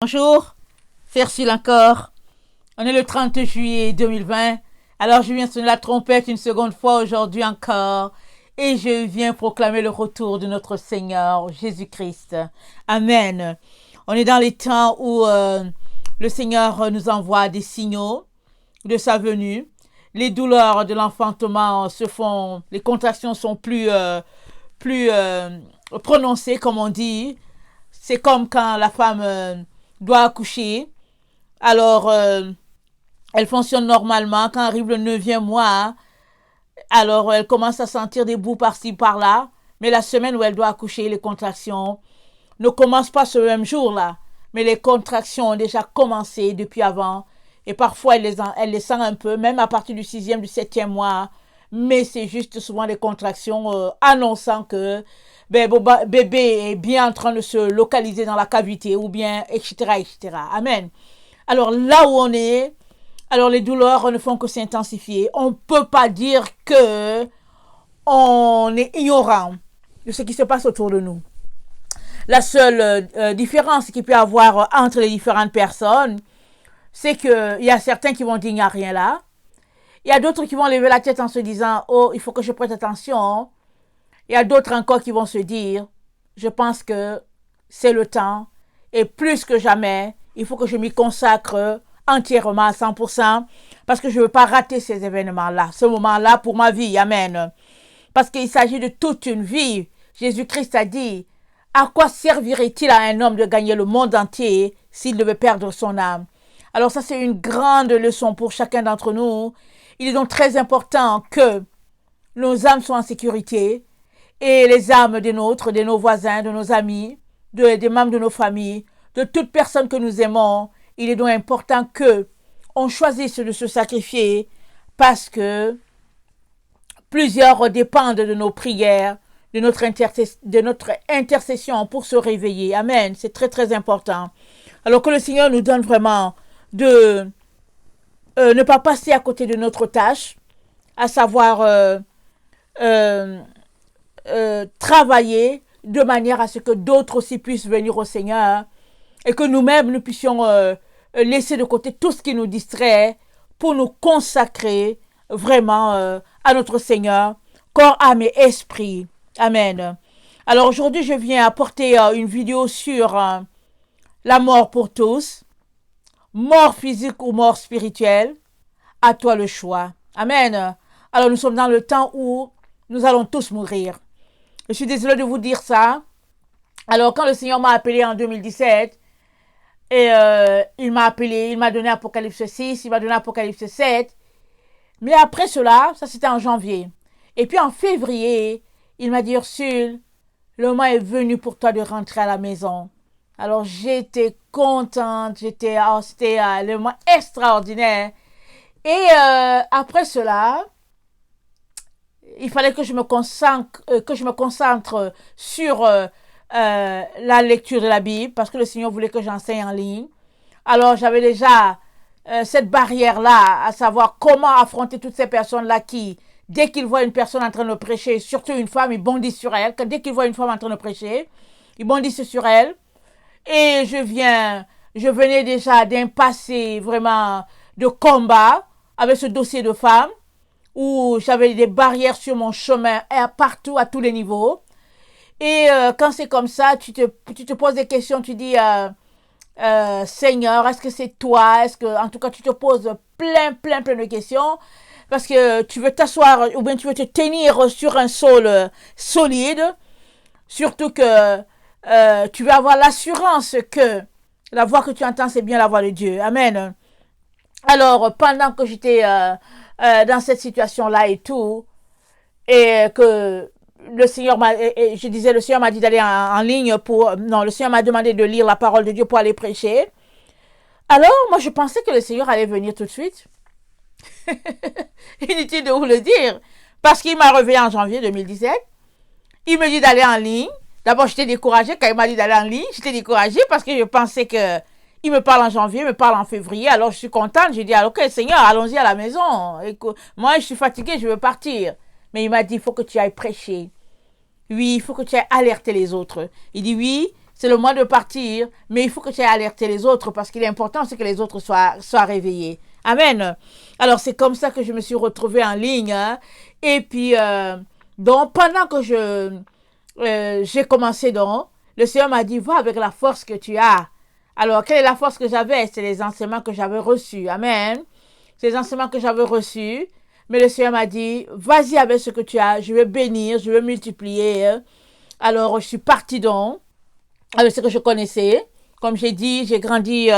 Bonjour, Fercile encore. On est le 30 juillet 2020. Alors je viens sonner la trompette une seconde fois aujourd'hui encore. Et je viens proclamer le retour de notre Seigneur Jésus-Christ. Amen. On est dans les temps où le Seigneur nous envoie des signaux de sa venue. Les douleurs de l'enfantement se font, les contractions sont plus prononcées, comme on dit. C'est comme quand la femme doit accoucher. Alors, elle fonctionne normalement. Quand arrive le 9e mois, alors elle commence à sentir des bouts par-ci, par-là. Mais la semaine où elle doit accoucher, les contractions ne commencent pas ce même jour-là. Mais les contractions ont déjà commencé depuis avant. Et parfois, elle les sent un peu, même à partir du 6e, du 7e mois. Mais c'est juste souvent des contractions annonçant que bébé est bien en train de se localiser dans la cavité ou bien, etc., etc. Amen. Alors là où on est, alors les douleurs ne font que s'intensifier. On ne peut pas dire que on est ignorant de ce qui se passe autour de nous. La seule différence qu'il peut y avoir entre les différentes personnes, c'est qu'il y a certains qui vont dire il n'y a rien là. Il y a d'autres qui vont lever la tête en se disant « Oh, il faut que je prête attention ». Il y a d'autres encore qui vont se dire « Je pense que c'est le temps et plus que jamais, il faut que je m'y consacre entièrement à 100% parce que je ne veux pas rater ces événements-là, ce moment-là pour ma vie. Amen. Parce qu'il s'agit de toute une vie. Jésus-Christ a dit « À quoi servirait-il à un homme de gagner le monde entier s'il devait perdre son âme ?» Alors ça, c'est une grande leçon pour chacun d'entre nous. Il est donc très important que nos âmes soient en sécurité et les âmes des nôtres, de nos voisins, de nos amis, des membres de nos familles, de toute personne que nous aimons. Il est donc important que on choisisse de se sacrifier parce que plusieurs dépendent de nos prières, de notre intercession pour se réveiller. Amen. C'est très, très important. Alors que le Seigneur nous donne vraiment de ne pas passer à côté de notre tâche, à savoir travailler de manière à ce que d'autres aussi puissent venir au Seigneur et que nous-mêmes nous puissions laisser de côté tout ce qui nous distrait pour nous consacrer vraiment à notre Seigneur, corps, âme et esprit. Amen. Alors aujourd'hui, je viens apporter une vidéo sur la mort pour tous. Mort physique ou mort spirituelle, à toi le choix. Amen. Alors nous sommes dans le temps où nous allons tous mourir. Je suis désolée de vous dire ça. Alors quand le Seigneur m'a appelé en 2017, et il m'a appelé, il m'a donné Apocalypse 6, il m'a donné Apocalypse 7. Mais après cela, ça c'était en janvier. Et puis en février, il m'a dit Ursule, le moment est venu pour toi de rentrer à la maison. Alors j'étais contente, c'était le moment extraordinaire. Et après cela, il fallait que je me concentre sur la lecture de la Bible parce que le Seigneur voulait que j'enseigne en ligne. Alors j'avais déjà cette barrière-là, à savoir comment affronter toutes ces personnes-là qui, dès qu'ils voient une personne en train de prêcher, surtout une femme, ils bondissent sur elle. Dès qu'ils voient une femme en train de prêcher, ils bondissent sur elle. Et je venais déjà d'un passé vraiment de combat avec ce dossier de femme où j'avais des barrières sur mon chemin partout, à tous les niveaux. Et quand c'est comme ça, tu te poses des questions, tu dis, Seigneur, est-ce que c'est toi? En tout cas, tu te poses plein de questions parce que tu veux t'asseoir ou bien tu veux te tenir sur un sol solide, surtout que tu vas avoir l'assurance que la voix que tu entends, c'est bien la voix de Dieu. Amen. Alors, pendant que j'étais dans cette situation-là et tout, et que le Seigneur le Seigneur m'a dit d'aller en ligne le Seigneur m'a demandé de lire la parole de Dieu pour aller prêcher. Alors, moi, je pensais que le Seigneur allait venir tout de suite. Inutile de vous le dire, parce qu'il m'a réveillé en janvier 2017. Il me dit d'aller en ligne. D'abord, j'étais découragée quand il m'a dit d'aller en ligne. J'étais découragée parce que je pensais que il me parle en janvier, il me parle en février. Alors, je suis contente. J'ai dit, ok, Seigneur, allons-y à la maison. Écoute, moi, je suis fatiguée, je veux partir. Mais il m'a dit, il faut que tu ailles prêcher. Oui, il faut que tu ailles alerter les autres. Il dit, oui, c'est le moment de partir, mais il faut que tu aies alerté les autres parce qu'il est important, c'est que les autres soient réveillés. Amen. Alors, c'est comme ça que je me suis retrouvée en ligne. Hein. Et puis, donc, pendant que j'ai commencé, donc, le Seigneur m'a dit, va avec la force que tu as. Alors, quelle est la force que j'avais? C'est les enseignements que j'avais reçus. Amen. C'est les enseignements que j'avais reçus. Mais le Seigneur m'a dit, vas-y avec ce que tu as. Je vais bénir, je vais multiplier. Alors, je suis partie donc avec ce que je connaissais. Comme j'ai dit, j'ai grandi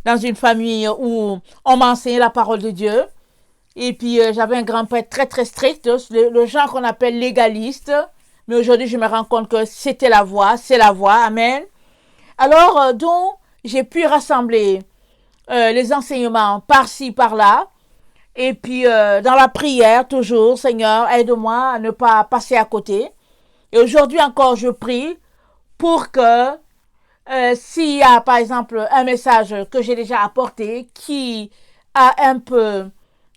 dans une famille où on m'a enseigné la parole de Dieu. Et puis, j'avais un grand-père très, très strict, le genre qu'on appelle légaliste. Mais aujourd'hui, je me rends compte que c'était la voie, c'est la voie. Amen. Alors, donc, j'ai pu rassembler les enseignements par-ci, par-là. Et puis, dans la prière, toujours, Seigneur, aide-moi à ne pas passer à côté. Et aujourd'hui encore, je prie pour que s'il y a, par exemple, un message que j'ai déjà apporté qui a un peu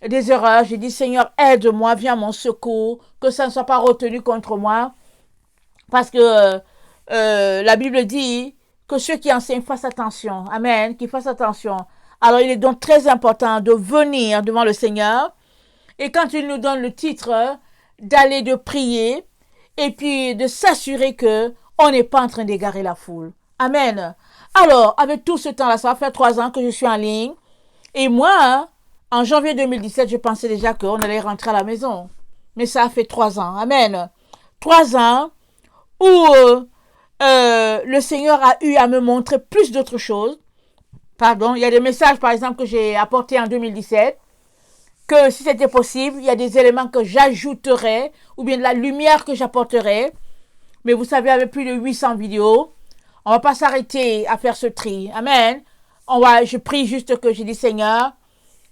des erreurs, je dis, Seigneur, aide-moi, viens à mon secours, que ça ne soit pas retenu contre moi. Parce que la Bible dit que ceux qui enseignent fassent attention. Amen, qu'ils fassent attention. Alors, il est donc très important de venir devant le Seigneur. Et quand il nous donne le titre, d'aller de prier et puis de s'assurer que on n'est pas en train d'égarer la foule. Amen. Alors, avec tout ce temps-là, ça va faire 3 ans que je suis en ligne. Et moi, en janvier 2017, je pensais déjà qu'on allait rentrer à la maison. Mais ça a fait 3 ans. Amen. 3 ans où le Seigneur a eu à me montrer plus d'autres choses. Pardon, il y a des messages, par exemple, que j'ai apportés en 2017, que si c'était possible, il y a des éléments que j'ajouterais, ou bien de la lumière que j'apporterais. Mais vous savez, avec plus de 800 vidéos, on ne va pas s'arrêter à faire ce tri. Amen. Je prie juste que j'ai dit, Seigneur,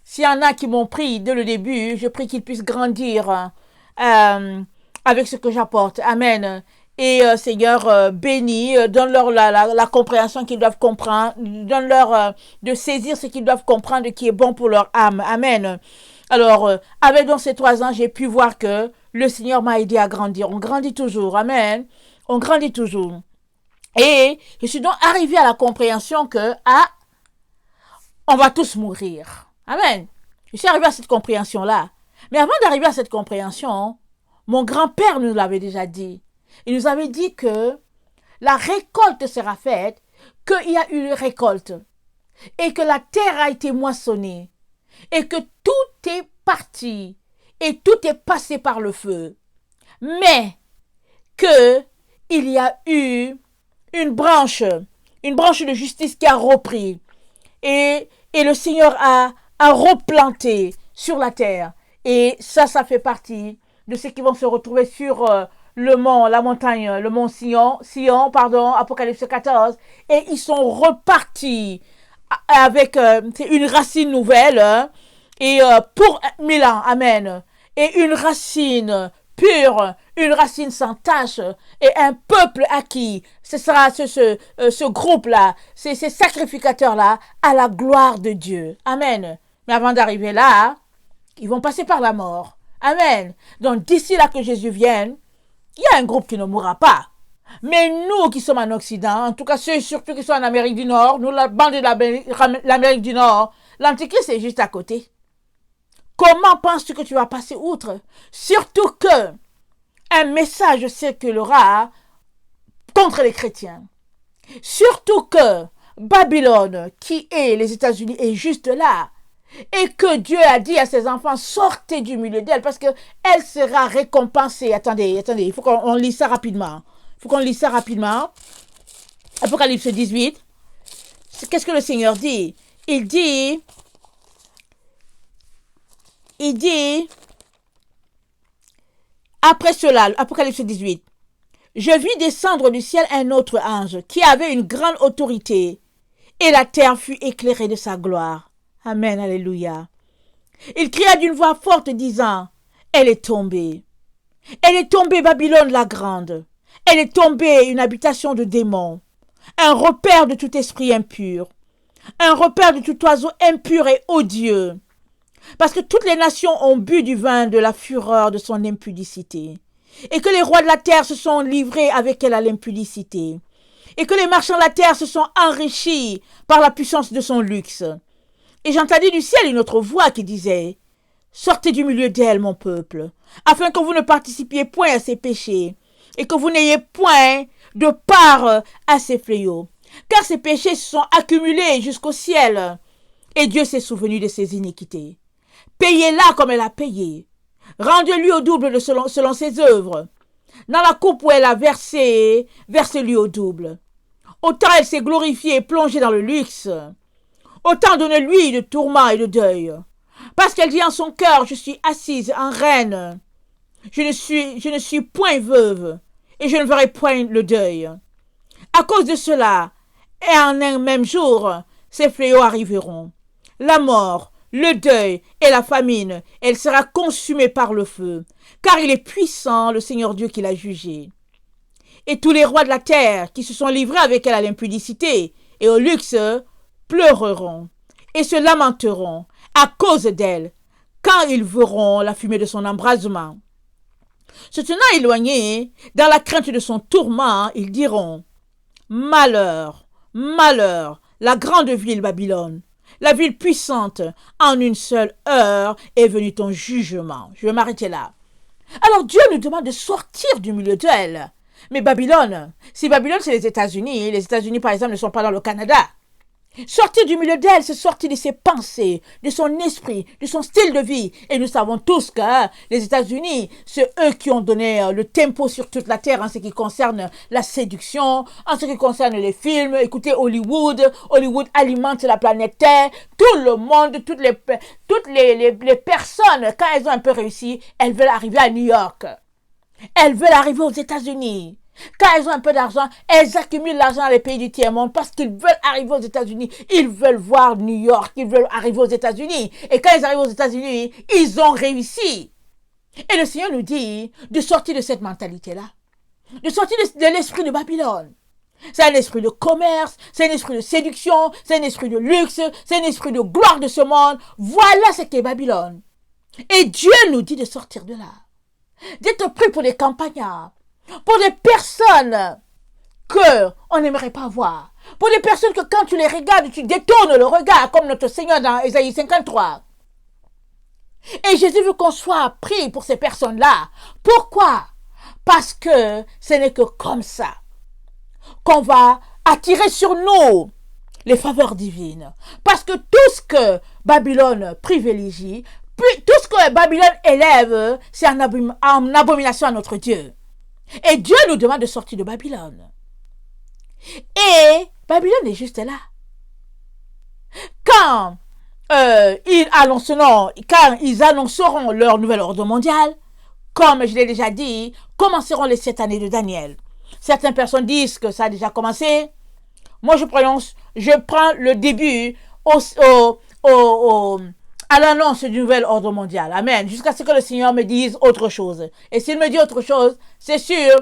s'il y en a qui m'ont pris dès le début, je prie qu'ils puissent grandir avec ce que j'apporte. Amen. Et Seigneur, bénis, donne-leur la compréhension qu'ils doivent comprendre, donne-leur de saisir ce qu'ils doivent comprendre qui est bon pour leur âme. Amen. Alors, avec donc ces 3 ans, j'ai pu voir que le Seigneur m'a aidé à grandir. On grandit toujours. Amen. On grandit toujours. Et je suis donc arrivée à la compréhension que, on va tous mourir. Amen. Je suis arrivée à cette compréhension-là. Mais avant d'arriver à cette compréhension, mon grand-père nous l'avait déjà dit. Il nous avait dit que la récolte sera faite, qu'il y a eu une récolte et que la terre a été moissonnée et que tout est parti et tout est passé par le feu. Mais que il y a eu une branche de justice qui a repris et le Seigneur a replanté sur la terre. Et ça fait partie de ceux qui vont se retrouver sur le mont Sion, Apocalypse 14, et ils sont repartis avec une racine nouvelle, et pour 1000 ans, amen, et une racine pure, une racine sans tache, et un peuple acquis. Ce sera ce groupe-là, ces sacrificateurs-là, à la gloire de Dieu. Amen. Mais avant d'arriver là, ils vont passer par la mort. Amen. Donc d'ici là que Jésus vienne, il y a un groupe qui ne mourra pas. Mais nous qui sommes en Occident, en tout cas ceux surtout qui sont en Amérique du Nord, nous, la bande de l'Amérique du Nord, l'Antichrist est juste à côté. Comment penses-tu que tu vas passer outre? Surtout que un message circulera contre les chrétiens. Surtout que Babylone, qui est les États-Unis, est juste là. Et que Dieu a dit à ses enfants, sortez du milieu d'elle, parce qu'elle sera récompensée. Attendez, il faut qu'on lise ça rapidement. Apocalypse 18. Qu'est-ce que le Seigneur dit? Il dit, après cela, Apocalypse 18, je vis descendre du ciel un autre ange qui avait une grande autorité, et la terre fut éclairée de sa gloire. Amen, alléluia. Il cria d'une voix forte disant, elle est tombée. Elle est tombée Babylone la grande. Elle est tombée une habitation de démons. Un repère de tout esprit impur. Un repère de tout oiseau impur et odieux. Parce que toutes les nations ont bu du vin de la fureur de son impudicité. Et que les rois de la terre se sont livrés avec elle à l'impudicité. et que les marchands de la terre se sont enrichis par la puissance de son luxe. Et j'entendis du ciel une autre voix qui disait, « Sortez du milieu d'elle, mon peuple, afin que vous ne participiez point à ses péchés, et que vous n'ayez point de part à ses fléaux. Car ses péchés se sont accumulés jusqu'au ciel, et Dieu s'est souvenu de ses iniquités. Payez-la comme elle a payé. Rendez-lui au double selon ses œuvres. Dans la coupe où elle a versé, versez-lui au double. Autant elle s'est glorifiée et plongée dans le luxe, autant donnez-lui de tourments et de deuil. Parce qu'elle dit en son cœur, je suis assise en reine. Je ne suis point veuve, et je ne verrai point le deuil. À cause de cela, et en un même jour, ces fléaux arriveront. La mort, le deuil et la famine, elle sera consumée par le feu, car il est puissant, le Seigneur Dieu qui l'a jugé. Et tous les rois de la terre qui se sont livrés avec elle à l'impudicité et au luxe pleureront et se lamenteront à cause d'elle, quand ils verront la fumée de son embrasement. Se tenant éloignés, dans la crainte de son tourment, ils diront « Malheur, malheur, la grande ville Babylone, la ville puissante, en une seule heure est venu ton jugement. » Je vais m'arrêter là. Alors Dieu nous demande de sortir du milieu d'elle. Mais Babylone, si Babylone c'est les États-Unis par exemple ne sont pas dans le Canada. Sortir du milieu d'elle, c'est sortir de ses pensées, de son esprit, de son style de vie. Et nous savons tous que les États-Unis, c'est eux qui ont donné le tempo sur toute la terre en ce qui concerne la séduction, en ce qui concerne les films. Écoutez, Hollywood alimente la planète Terre. Tout le monde, toutes les personnes, quand elles ont un peu réussi, elles veulent arriver à New York. Elles veulent arriver aux États-Unis. Quand elles ont un peu d'argent, elles accumulent l'argent dans les pays du tiers-monde parce qu'ils veulent arriver aux États-Unis. Ils veulent voir New York, ils veulent arriver aux États-Unis. Et quand ils arrivent aux États-Unis, ils ont réussi. Et le Seigneur nous dit de sortir de cette mentalité-là. De sortir de l'esprit de Babylone. C'est un esprit de commerce, c'est un esprit de séduction, c'est un esprit de luxe, c'est un esprit de gloire de ce monde. Voilà ce qu'est Babylone. Et Dieu nous dit de sortir de là. D'être pris pour des campagnards. Pour des personnes qu'on n'aimerait pas voir. Pour des personnes que quand tu les regardes, tu détournes le regard, comme notre Seigneur dans Ésaïe 53. Et Jésus veut qu'on soit pris pour ces personnes-là. Pourquoi? Parce que ce n'est que comme ça qu'on va attirer sur nous les faveurs divines. Parce que tout ce que Babylone privilégie, tout ce que Babylone élève, c'est en abomination à notre Dieu. Et Dieu nous demande de sortir de Babylone. Et Babylone est juste là. Quand ils annonceront leur nouvel ordre mondial, comme je l'ai déjà dit, commenceront les 7 années de Daniel. Certaines personnes disent que ça a déjà commencé. Moi, je prends le début à l'annonce du nouvel ordre mondial. Amen. Jusqu'à ce que le Seigneur me dise autre chose. Et s'il me dit autre chose, c'est sûr,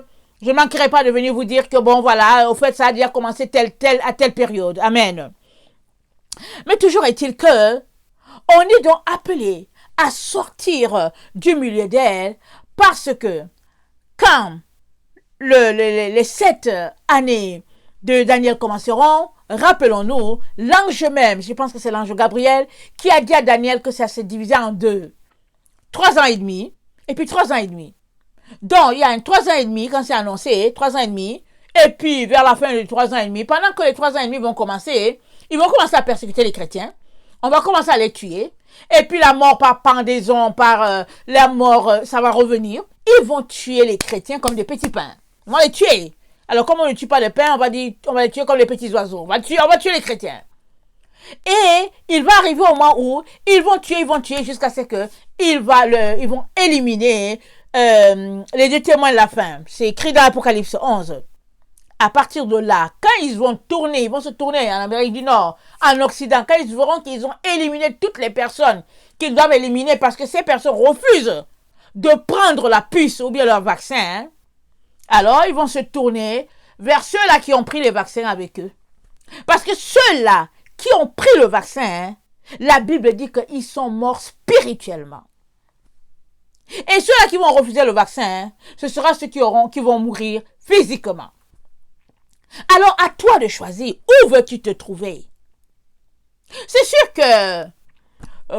je ne manquerai pas de venir vous dire que bon, voilà, au fait, ça a déjà commencé à telle période. Amen. Mais toujours est-il que on est donc appelé à sortir du milieu d'elle parce que quand les 7 années de Daniel commenceront, rappelons-nous, l'ange même, je pense que c'est l'ange Gabriel, qui a dit à Daniel que ça s'est divisé en 2. 3 ans et demi, et puis 3 ans et demi. Donc, il y a un 3 ans et demi, quand c'est annoncé, 3 ans et demi, et puis vers la fin des 3 ans et demi, pendant que les 3 ans et demi vont commencer, ils vont commencer à persécuter les chrétiens, on va commencer à les tuer, et puis la mort par pendaison, par la mort, ça va revenir. Ils vont tuer les chrétiens comme des petits pains. Ils vont les tuer. Alors, comme on ne tue pas les pains, on va les tuer comme les petits oiseaux. On va tuer les chrétiens. Et il va arriver au moment où ils vont tuer jusqu'à ce que ils vont éliminer les 2 témoins de la fin. C'est écrit dans l'Apocalypse 11. À partir de là, quand ils vont se tourner en Amérique du Nord, en Occident, quand ils verront qu'ils ont éliminé toutes les personnes qu'ils doivent éliminer parce que ces personnes refusent de prendre la puce ou bien leur vaccin, alors ils vont se tourner vers ceux-là qui ont pris les vaccins avec eux. Parce que ceux-là qui ont pris le vaccin, la Bible dit qu'ils sont morts spirituellement. Et ceux-là qui vont refuser le vaccin, ce sera ceux qui vont mourir physiquement. Alors, à toi de choisir. Où veux-tu te trouver? C'est sûr que,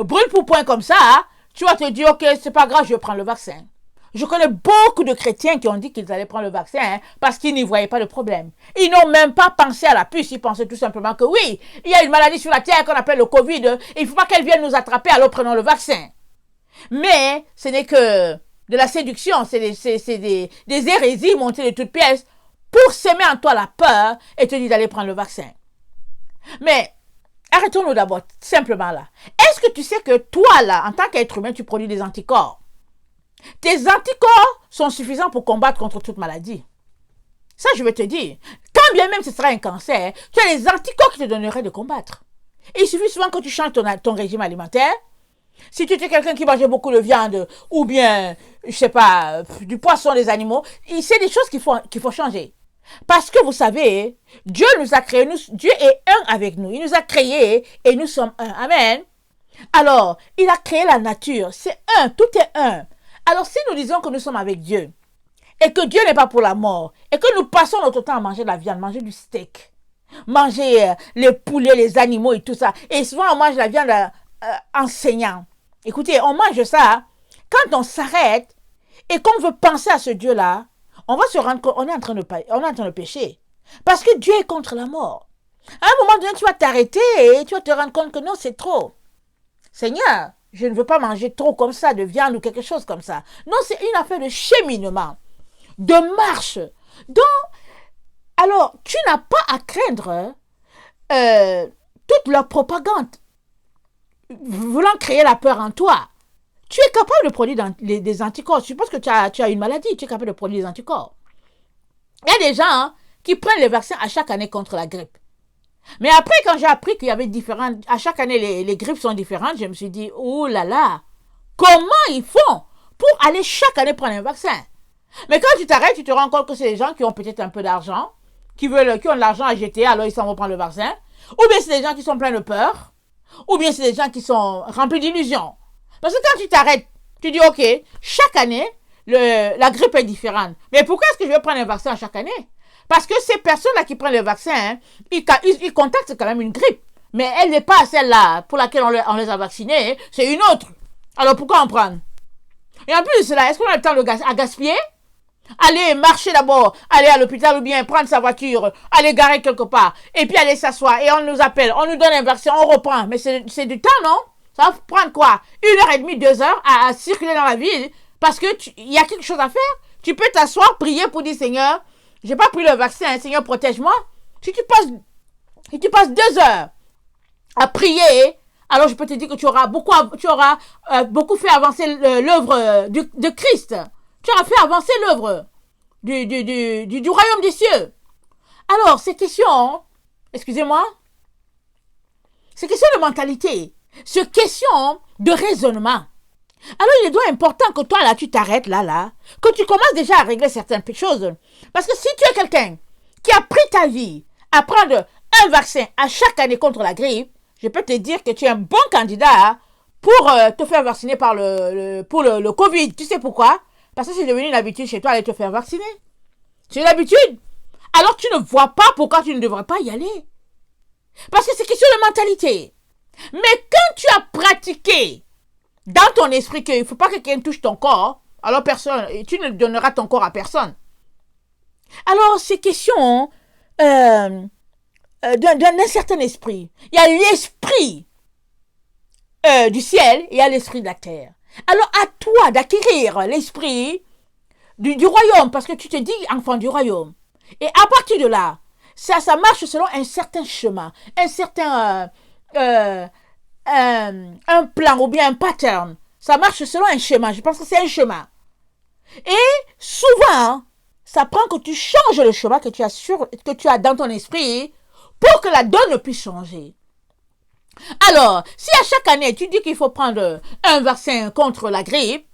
brûle pour point comme ça, tu vas te dire, ok, c'est pas grave, je vais prendre le vaccin. Je connais beaucoup de chrétiens qui ont dit qu'ils allaient prendre le vaccin parce qu'ils n'y voyaient pas de problème. Ils n'ont même pas pensé à la puce. Ils pensaient tout simplement que oui, il y a une maladie sur la terre qu'on appelle le Covid. Il ne faut pas qu'elle vienne nous attraper, alors prenons le vaccin. Mais ce n'est que de la séduction, c'est des hérésies montées de toutes pièces pour semer en toi la peur et te dire d'aller prendre le vaccin. Mais arrêtons-nous d'abord simplement là. Est-ce que tu sais que toi là, en tant qu'être humain, tu produis des anticorps? Tes anticorps sont suffisants pour combattre contre toute maladie. Ça, je vais te dire. Quand bien même ce sera un cancer, tu as les anticorps qui te donneraient de combattre. Et il suffit souvent que tu changes ton régime alimentaire. Si tu étais quelqu'un qui mangeait beaucoup de viande ou bien, je sais pas, du poisson, des animaux, c'est des choses qu'il faut changer. Parce que vous savez, Dieu nous a créés, Dieu est un avec nous. Il nous a créés et nous sommes un. Amen. Alors, il a créé la nature. C'est un, tout est un. Alors, si nous disons que nous sommes avec Dieu et que Dieu n'est pas pour la mort et que nous passons notre temps à manger de la viande, manger du steak, manger les poulets, les animaux et tout ça, et souvent on mange la viande en saignant. Écoutez, on mange ça. Quand on s'arrête et qu'on veut penser à ce Dieu-là, on va se rendre compte qu'on est en train de pécher. Parce que Dieu est contre la mort. À un moment donné, tu vas t'arrêter et tu vas te rendre compte que non, c'est trop. Seigneur, je ne veux pas manger trop comme ça, de viande ou quelque chose comme ça. Non, c'est une affaire de cheminement, de marche. Donc, alors, tu n'as pas à craindre toute leur propagande voulant créer la peur en toi. Tu es capable de produire des anticorps. Je suppose que tu as une maladie, tu es capable de produire des anticorps. Il y a des gens qui prennent les vaccins à chaque année contre la grippe. Mais après, quand j'ai appris qu'il y avait à chaque année, les grippes sont différentes, je me suis dit, oh là là, comment ils font pour aller chaque année prendre un vaccin? Mais quand tu t'arrêtes, tu te rends compte que c'est des gens qui ont peut-être un peu d'argent, qui ont de l'argent à jeter, alors ils s'en vont prendre le vaccin. Ou bien c'est des gens qui sont pleins de peur, ou bien c'est des gens qui sont remplis d'illusions. Parce que quand tu t'arrêtes, tu dis, ok, chaque année, la grippe est différente. Mais pourquoi est-ce que je vais prendre un vaccin chaque année? Parce que ces personnes-là qui prennent le vaccin, ils contactent quand même une grippe. Mais elle n'est pas celle-là pour laquelle on les a vaccinés, c'est une autre. Alors pourquoi en prendre? Et en plus de cela, est-ce qu'on a le temps à gaspiller? Aller marcher d'abord, aller à l'hôpital ou bien prendre sa voiture, aller garer quelque part, et puis aller s'asseoir, et on nous appelle, on nous donne un vaccin, on reprend. Mais c'est du temps, non? Ça va prendre quoi? 1h30, 2 heures à circuler dans la ville, parce que y a quelque chose à faire. Tu peux t'asseoir, prier pour dire, Seigneur, j'ai pas pris le vaccin, Seigneur, protège-moi. Si tu passes 2 heures à prier, alors je peux te dire que tu auras beaucoup fait avancer l'œuvre de Christ. Tu auras fait avancer l'œuvre du royaume des cieux. Alors, ces questions, excusez-moi, ces questions de mentalité, ces questions de raisonnement. Alors, il est donc important que toi, là, tu t'arrêtes, là, que tu commences déjà à régler certaines choses. Parce que si tu es quelqu'un qui a pris ta vie à prendre un vaccin à chaque année contre la grippe, je peux te dire que tu es un bon candidat pour te faire vacciner pour le Covid. Tu sais pourquoi? Parce que c'est devenu une habitude chez toi d'aller te faire vacciner. C'est une habitude. Alors, tu ne vois pas pourquoi tu ne devrais pas y aller. Parce que c'est question de mentalité. Mais quand tu as pratiqué dans ton esprit qu'il ne faut pas que quelqu'un touche ton corps, alors tu ne donneras ton corps à personne. Alors, c'est question d'un certain esprit. Il y a l'esprit du ciel et il y a l'esprit de la terre. Alors, à toi d'acquérir l'esprit du royaume, parce que tu te dis enfant du royaume. Et à partir de là, ça marche selon un certain chemin, un certain un plan ou bien un pattern. Ça marche selon un schéma. Je pense que c'est un schéma. Et souvent, ça prend que tu changes le schéma que tu as dans ton esprit pour que la donne puisse changer. Alors, si à chaque année, tu dis qu'il faut prendre un vaccin contre la grippe,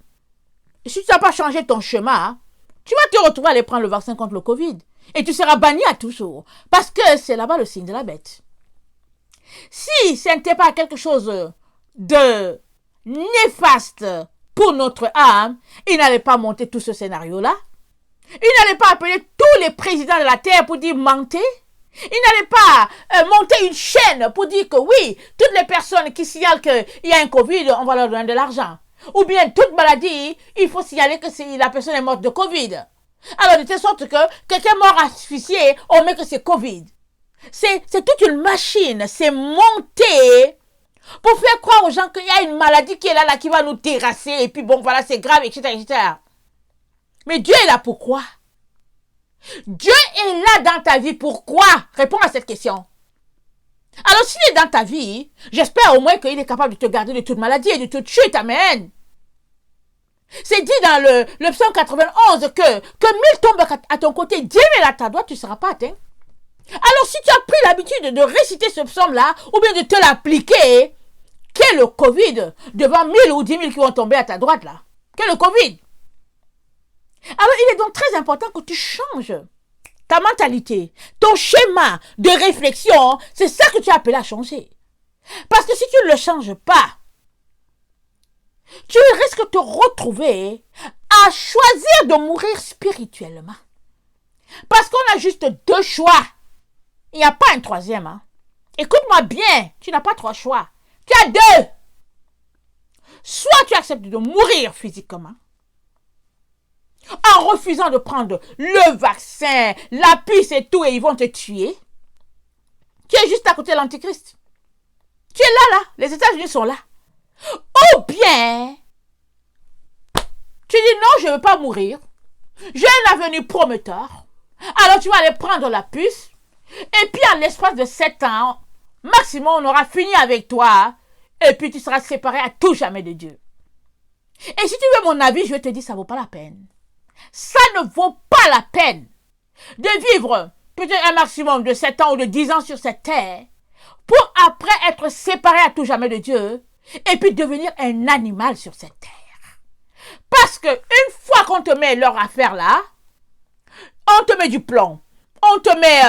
si tu n'as pas changé ton schéma, tu vas te retrouver à aller prendre le vaccin contre le Covid. Et tu seras banni à toujours. Parce que c'est là-bas le signe de la bête. Si ce n'était pas quelque chose de néfaste pour notre âme, il n'allait pas monter tout ce scénario-là. Il n'allait pas appeler tous les présidents de la terre pour dire mentez. Il n'allait pas monter une chaîne pour dire que oui, toutes les personnes qui signalent qu'il y a un Covid, on va leur donner de l'argent. Ou bien toute maladie, il faut signaler que la personne est morte de Covid. Alors de telle sorte que quelqu'un est mort asphyxié, on met que c'est Covid. C'est toute une machine, c'est monté pour faire croire aux gens qu'il y a une maladie qui est là qui va nous terrasser, et puis bon voilà c'est grave, etc., etc. Mais Dieu est là pourquoi? Dieu est là dans ta vie pourquoi? Réponds à cette question. Alors s'il est dans ta vie, j'espère au moins qu'il est capable de te garder de toute maladie et de toute chute, amen. C'est dit dans le psaume 91 que 1000 tombent à ton côté, 10 000 à ta droite, tu ne seras pas atteint. Alors si tu as pris l'habitude de réciter ce psaume-là, ou bien de te l'appliquer, qu'est le Covid devant 1000 ou 10 000 qui vont tomber à ta droite là? Qu'est le Covid? Alors il est donc très important que tu changes ta mentalité, ton schéma de réflexion, c'est ça que tu as appelé à changer. Parce que si tu ne le changes pas, tu risques de te retrouver à choisir de mourir spirituellement. Parce qu'on a juste deux choix. Il n'y a pas un troisième. Hein. Écoute-moi bien, tu n'as pas trois choix. Tu as deux. Soit tu acceptes de mourir physiquement, en refusant de prendre le vaccin, la puce et tout, et ils vont te tuer. Tu es juste à côté de l'Antichrist. Tu es là. Les États-Unis sont là. Ou bien, tu dis non, je ne veux pas mourir. J'ai un avenir prometteur. Alors tu vas aller prendre la puce. Et puis en l'espace de 7 ans, maximum, on aura fini avec toi. Et puis tu seras séparé à tout jamais de Dieu. Et si tu veux mon avis, je vais te dire, ça ne vaut pas la peine. Ça ne vaut pas la peine de vivre peut-être un maximum de 7 ans ou de 10 ans sur cette terre pour après être séparé à tout jamais de Dieu et puis devenir un animal sur cette terre. Parce que une fois qu'on te met leur affaire là, on te met du plomb, on te met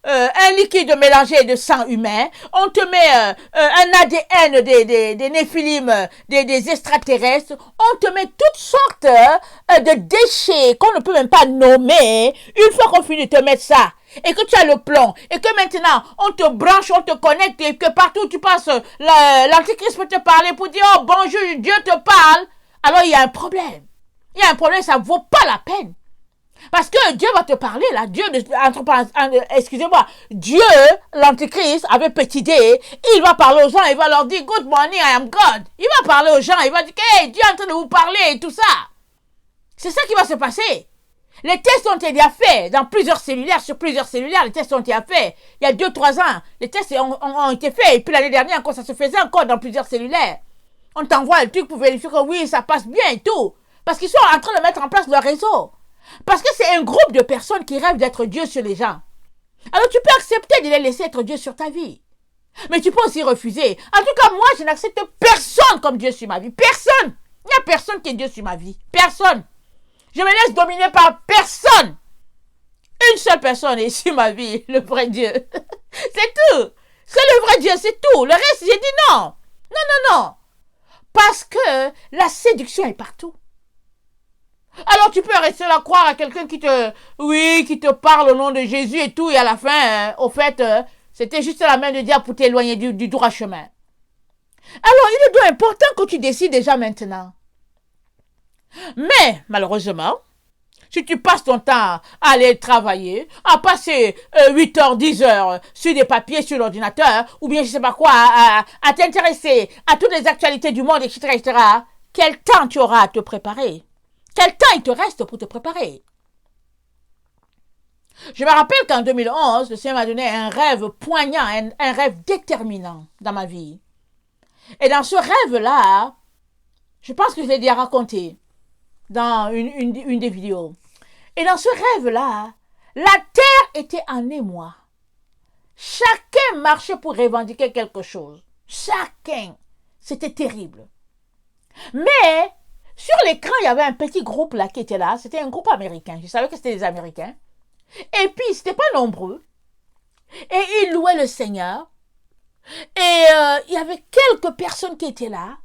un liquide mélangé de sang humain, on te met un ADN des néphilim, des extraterrestres, on te met toutes sortes de déchets qu'on ne peut même pas nommer. Une fois qu'on finit de te mettre ça, et que tu as le plomb, et que maintenant on te branche, on te connecte, et que partout où tu passes, l'antichrist peut te parler pour dire oh bonjour, Dieu te parle, alors il y a un problème. Il y a un problème, ça ne vaut pas la peine. Parce que Dieu va te parler là, excusez-moi, Dieu, l'antichrist, avec petit d, il va parler aux gens, il va leur dire good morning, I am God. Il va parler aux gens, il va dire hey, Dieu est en train de vous parler et tout ça. C'est ça qui va se passer. Les tests ont été faits dans plusieurs cellulaires, sur plusieurs cellulaires, les tests ont été faits. Il y a 2-3 ans, les tests ont été faits. Et puis l'année dernière, encore, ça se faisait encore dans plusieurs cellulaires. On t'envoie le truc pour vérifier que oui, ça passe bien et tout. Parce qu'ils sont en train de mettre en place leur réseau. Parce que c'est un groupe de personnes qui rêvent d'être Dieu sur les gens. Alors tu peux accepter de les laisser être Dieu sur ta vie. Mais tu peux aussi refuser. En tout cas, moi, je n'accepte personne comme Dieu sur ma vie. Personne. Il n'y a personne qui est Dieu sur ma vie. Personne. Je me laisse dominer par personne. Une seule personne est sur ma vie, le vrai Dieu. C'est tout. C'est le vrai Dieu, c'est tout. Le reste, j'ai dit non. Non. Parce que la séduction est partout. Alors tu peux rester là croire à quelqu'un qui te parle au nom de Jésus et tout, et à la fin, au fait, c'était juste la main de Dieu pour t'éloigner du droit chemin. Alors il est donc important que tu décides déjà maintenant. Mais, malheureusement, si tu passes ton temps à aller travailler, à passer 8 heures, 10 heures sur des papiers, sur l'ordinateur, ou bien je sais pas quoi, à t'intéresser à toutes les actualités du monde, etc., etc., quel temps tu auras à te préparer? Quel temps il te reste pour te préparer? Je me rappelle qu'en 2011, le Seigneur m'a donné un rêve poignant, un rêve déterminant dans ma vie. Et dans ce rêve-là, je pense que je l'ai déjà raconté dans une des vidéos. Et dans ce rêve-là, la terre était en émoi. Chacun marchait pour revendiquer quelque chose. Chacun. C'était terrible. Mais sur l'écran, il y avait un petit groupe là qui était là. C'était un groupe américain. Je savais que c'était des Américains. Et puis, c'était pas nombreux. Et ils louaient le Seigneur. Et il y avait quelques personnes qui étaient là.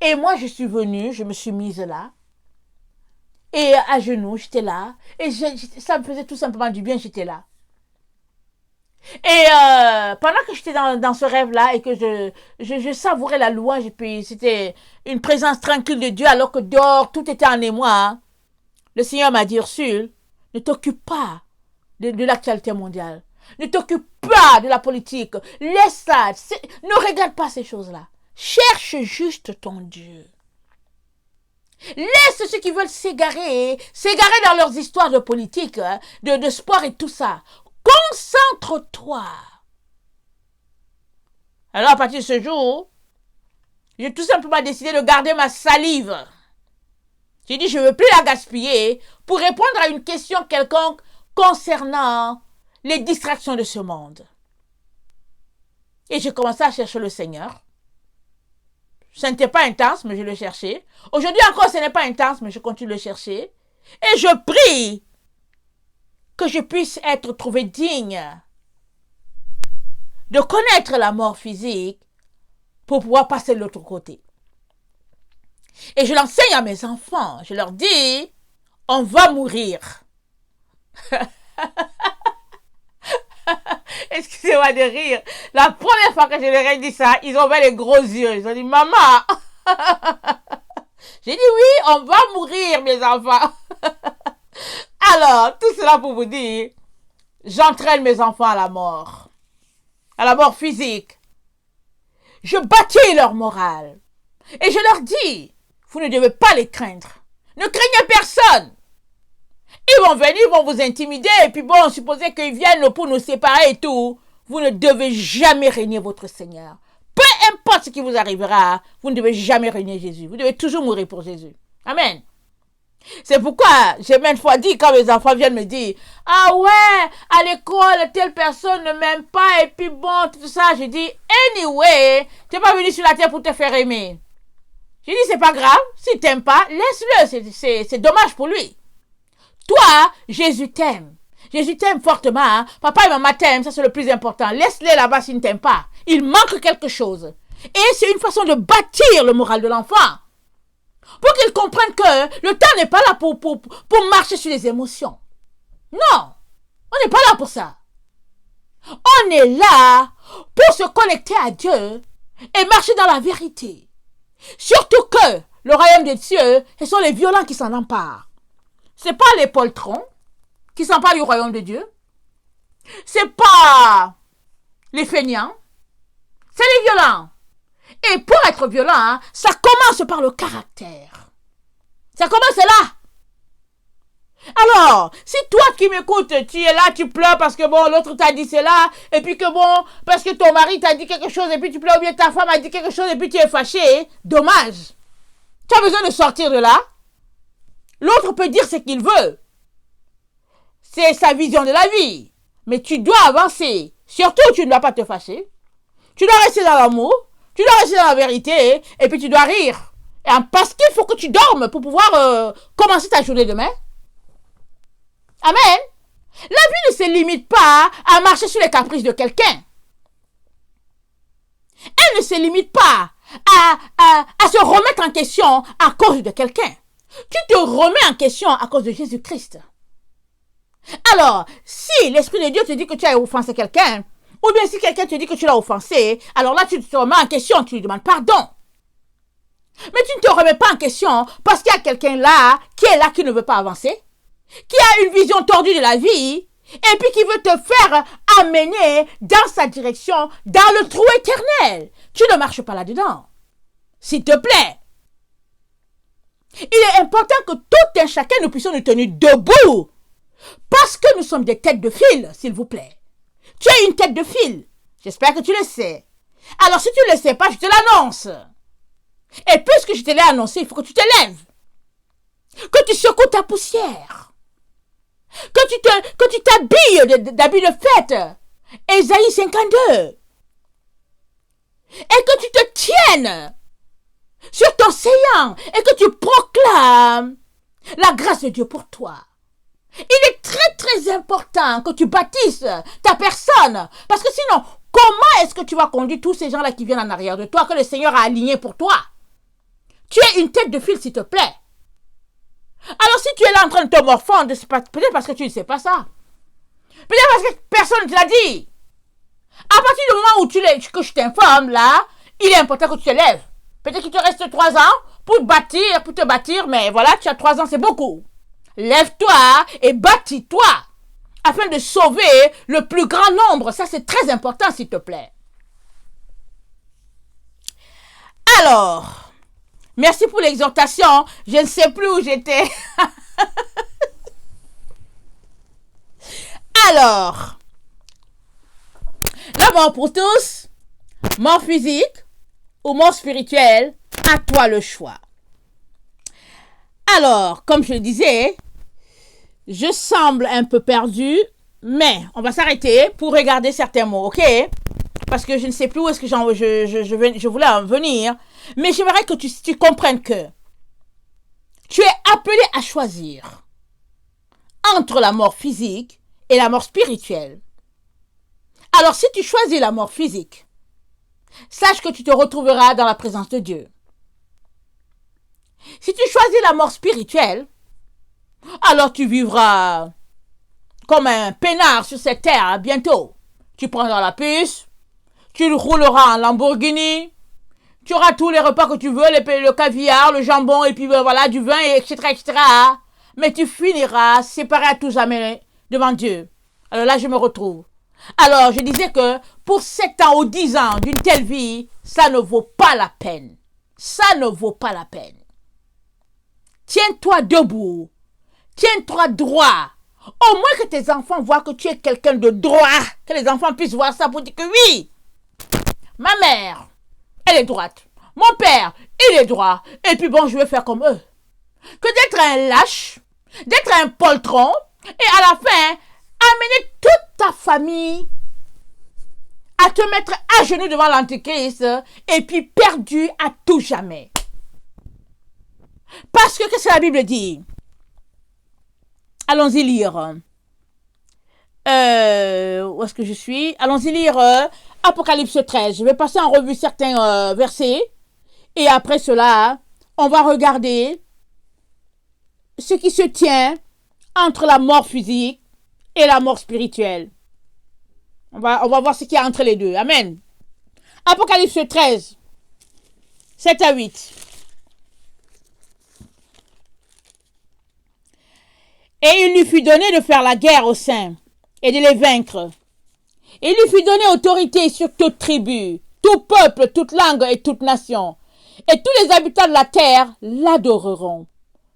Et moi, je suis venue, je me suis mise là. Et à genoux, j'étais là. Et ça me faisait tout simplement du bien, j'étais là. Et pendant que j'étais dans ce rêve-là et que je savourais la louange, et puis c'était une présence tranquille de Dieu alors que dehors, tout était en émoi, hein, le Seigneur m'a dit, Ursule, ne t'occupe pas de l'actualité mondiale. Ne t'occupe pas de la politique. Laisse ça. Ne regarde pas ces choses-là. Cherche juste ton Dieu. Laisse ceux qui veulent s'égarer dans leurs histoires de politique, de sport et tout ça. Concentre-toi. Alors, à partir de ce jour, j'ai tout simplement décidé de garder ma salive. J'ai dit, je ne veux plus la gaspiller pour répondre à une question quelconque concernant les distractions de ce monde. Et j'ai commencé à chercher le Seigneur. Ce n'était pas intense, mais je le cherchais. Aujourd'hui encore, ce n'est pas intense, mais je continue de le chercher. Et je prie que je puisse être trouvé digne de connaître la mort physique pour pouvoir passer de l'autre côté. Et je l'enseigne à mes enfants. Je leur dis, on va mourir. Excusez-moi de rire. La première fois que je leur ai dit ça, ils ont ouvert les gros yeux. Ils ont dit, maman. J'ai dit, oui, on va mourir, mes enfants. Alors, tout cela pour vous dire, j'entraîne mes enfants à la mort physique. Je bâtis leur morale. Et je leur dis, vous ne devez pas les craindre. Ne craignez personne. Ils vont venir, ils vont vous intimider, et puis bon, supposez qu'ils viennent pour nous séparer et tout. Vous ne devez jamais régner votre Seigneur. Peu importe ce qui vous arrivera, vous ne devez jamais régner Jésus. Vous devez toujours mourir pour Jésus. Amen. C'est pourquoi j'ai maintes fois dit, quand mes enfants viennent me dire, ah ouais, à l'école, telle personne ne m'aime pas, et puis bon, tout ça, je dis, anyway, tu n'es pas venu sur la terre pour te faire aimer. Je dis, c'est pas grave, s'il t'aime pas, laisse-le, c'est dommage pour lui. Toi, Jésus t'aime. Jésus t'aime fortement. Hein? Papa et maman t'aiment, ça c'est le plus important. Laisse-les là-bas s'ils ne t'aiment pas. Il manque quelque chose. Et c'est une façon de bâtir le moral de l'enfant. Pour qu'il comprenne que le temps n'est pas là pour marcher sur les émotions. Non, on n'est pas là pour ça. On est là pour se connecter à Dieu et marcher dans la vérité. Surtout que le royaume de Dieu, ce sont les violents qui s'en emparent. C'est pas les poltrons qui s'emparent du royaume de Dieu. C'est pas les feignants. C'est les violents. Et pour être violent, hein, ça commence par le caractère. Ça commence là. Alors, si toi qui m'écoutes, tu es là, tu pleures parce que bon, l'autre t'a dit cela, et puis que bon, parce que ton mari t'a dit quelque chose, et puis tu pleures, ou bien ta femme a dit quelque chose, et puis tu es fâché, dommage. Tu as besoin de sortir de là. L'autre peut dire ce qu'il veut. C'est sa vision de la vie. Mais tu dois avancer. Surtout, tu ne dois pas te fâcher. Tu dois rester dans l'amour. Tu dois rester dans la vérité. Et puis tu dois rire. Parce qu'il faut que tu dormes pour pouvoir commencer ta journée demain. Amen. La vie ne se limite pas à marcher sur les caprices de quelqu'un. Elle ne se limite pas à se remettre en question à cause de quelqu'un. Tu te remets en question à cause de Jésus-Christ. Alors, si l'Esprit de Dieu te dit que tu as offensé quelqu'un, ou bien si quelqu'un te dit que tu l'as offensé, alors là, tu te remets en question, tu lui demandes pardon. Mais tu ne te remets pas en question parce qu'il y a quelqu'un là, qui ne veut pas avancer, qui a une vision tordue de la vie, et puis qui veut te faire amener dans sa direction, dans le trou éternel. Tu ne marches pas là-dedans. S'il te plaît. Il est important que tout un chacun nous puissions nous tenir debout. Parce que nous sommes des têtes de fil, s'il vous plaît. Tu es une tête de fil. J'espère que tu le sais. Alors si tu ne le sais pas, je te l'annonce. Et puisque je te l'ai annoncé, il faut que tu te lèves. Que tu secoues ta poussière. Que tu t'habilles d'habits de fête. Ésaïe 52. Et que tu te tiennes sur ton séant et que tu proclames la grâce de Dieu pour toi. Il est très très important que tu bâtisses ta personne. Parce que sinon, comment est-ce que tu vas conduire tous ces gens-là qui viennent en arrière de toi, que le Seigneur a alignés pour toi? Tu es une tête de fil, s'il te plaît. Alors si tu es là en train de te morfondre, c'est peut-être parce que tu ne sais pas ça. Peut-être parce que personne ne te l'a dit. À partir du moment où que je t'informe, là, il est important que tu te lèves. Peut-être qu'il te reste 3 ans pour te bâtir, mais voilà, tu as 3 ans, c'est beaucoup. Lève-toi et bâtis-toi afin de sauver le plus grand nombre. Ça, c'est très important, s'il te plaît. Alors, merci pour l'exhortation. Je ne sais plus où j'étais. Alors, la mort pour tous, mort physique ou mort spirituelle, à toi le choix. Alors, comme je le disais, je semble un peu perdu, mais on va s'arrêter pour regarder certains mots, ok? Parce que je ne sais plus où est-ce que je voulais en venir, mais j'aimerais que tu comprennes que tu es appelé à choisir entre la mort physique et la mort spirituelle. Alors, si tu choisis la mort physique, sache que tu te retrouveras dans la présence de Dieu. Si tu choisis la mort spirituelle, alors tu vivras comme un peinard sur cette terre bientôt. Tu prendras la puce, tu rouleras en Lamborghini, tu auras tous les repas que tu veux, le caviar, le jambon, et puis voilà, du vin, etc., etc. Mais tu finiras séparé à tout jamais devant Dieu. Alors là, je me retrouve. Alors, je disais que pour 7 ans ou 10 ans d'une telle vie, ça ne vaut pas la peine. Ça ne vaut pas la peine. Tiens-toi debout. Tiens-toi droit. Au moins que tes enfants voient que tu es quelqu'un de droit. Que les enfants puissent voir ça pour dire que oui, ma mère, elle est droite. Mon père, il est droit. Et puis bon, je vais faire comme eux. Que d'être un lâche, d'être un poltron, et à la fin, amener toute ta famille à te mettre à genoux devant l'Antéchrist et puis perdu à tout jamais. Parce que qu'est-ce que la Bible dit? Allons-y lire. Où est-ce que je suis? Allons-y lire Apocalypse 13. Je vais passer en revue certains versets. Et après cela, on va regarder ce qui se tient entre la mort physique et la mort spirituelle. On va voir ce qu'il y a entre les deux. Amen. Apocalypse 13, 7 à 8. Et il lui fut donné de faire la guerre aux saints et de les vaincre. Et il lui fut donné autorité sur toute tribu, tout peuple, toute langue et toute nation. Et tous les habitants de la terre l'adoreront.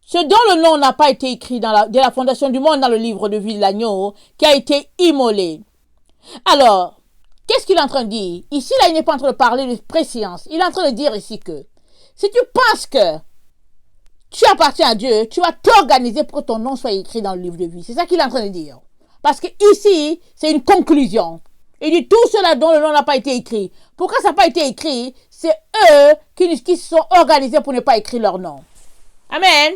Ce dont le nom n'a pas été écrit dès la fondation du monde dans le livre de vie de l'agneau, qui a été immolé. Alors, qu'est-ce qu'il est en train de dire? Ici, là, il n'est pas en train de parler de préscience. Il est en train de dire ici que si tu penses que tu appartiens à Dieu, tu vas t'organiser pour que ton nom soit écrit dans le livre de vie. C'est ça qu'il est en train de dire. Parce que ici, c'est une conclusion. Il dit tout cela dont le nom n'a pas été écrit. Pourquoi ça n'a pas été écrit? C'est eux qui se sont organisés pour ne pas écrire leur nom. Amen.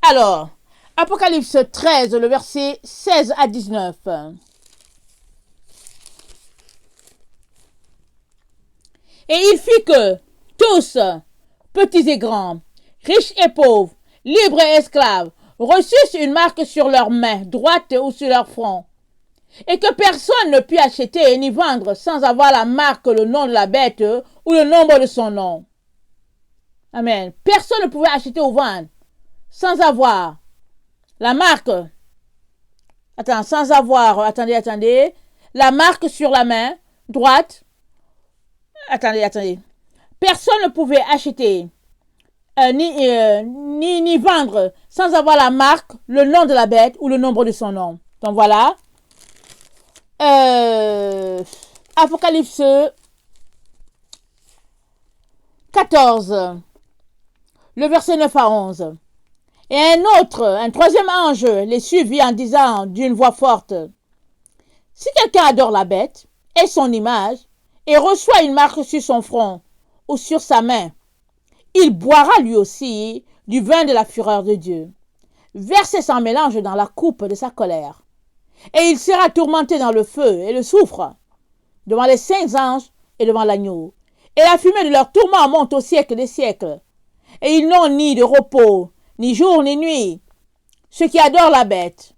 Alors, Apocalypse 13, le verset 16 à 19. Et il fit que tous, petits et grands, riches et pauvres, libres et esclaves, reçussent une marque sur leurs mains, droite ou sur leur front, et que personne ne put acheter ni vendre sans avoir la marque, le nom de la bête ou le nombre de son nom. Amen. Personne ne pouvait acheter ou vendre sans avoir la marque. Attendez. La marque sur la main droite. Attendez. Personne ne pouvait acheter ni vendre sans avoir la marque, le nom de la bête ou le nombre de son nom. Donc voilà. Apocalypse 14, le verset 9 à 11. Et un troisième ange les suivit en disant d'une voix forte: si quelqu'un adore la bête et son image et reçoit une marque sur son front ou sur sa main, il boira lui aussi du vin de la fureur de Dieu, versé sans mélange dans la coupe de sa colère. Et il sera tourmenté dans le feu et le soufre, devant les saints anges et devant l'agneau. Et la fumée de leur tourment monte au siècle des siècles. Et ils n'ont ni de repos, ni jour, ni nuit, ceux qui adorent la bête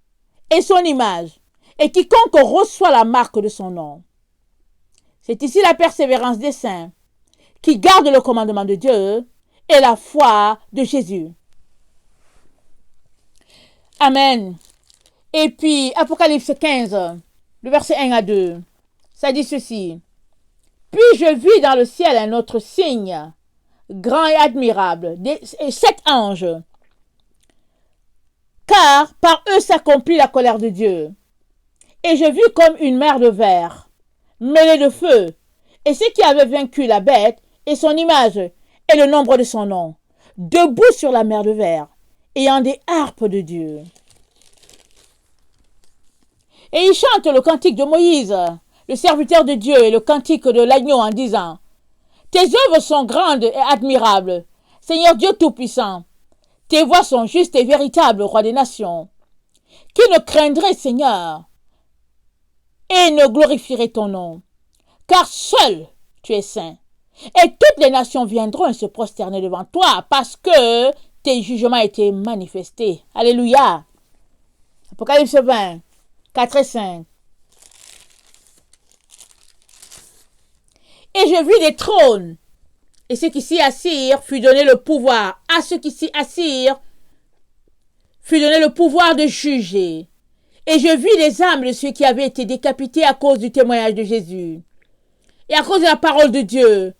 et son image, et quiconque reçoit la marque de son nom. C'est ici la persévérance des saints, qui gardent le commandement de Dieu et la foi de Jésus. Amen. Et puis, Apocalypse 15, le verset 1 à 2, ça dit ceci. Puis je vis dans le ciel un autre signe, grand et admirable, et 7 anges, car par eux s'accomplit la colère de Dieu. Et je vis comme une mer de verre, mêlée de feu, et ceux qui avaient vaincu la bête et son image et le nombre de son nom, debout sur la mer de verre, ayant des harpes de Dieu. Et ils chantent le cantique de Moïse, le serviteur de Dieu, et le cantique de l'agneau en disant, « Tes œuvres sont grandes et admirables, Seigneur Dieu Tout-Puissant. Tes voies sont justes et véritables, Roi des nations. Qui ne craindrait, Seigneur, et ne glorifierait ton nom? Car seul tu es saint. Et toutes les nations viendront se prosterner devant toi, parce que tes jugements étaient manifestés. » Alléluia. Apocalypse 20, 4 et 5. Et je vis des trônes, et ceux qui s'y assirent fut donné le pouvoir. À ceux qui s'y assirent fut donné le pouvoir de juger. Et je vis les âmes de ceux qui avaient été décapités à cause du témoignage de Jésus, et à cause de la parole de Dieu,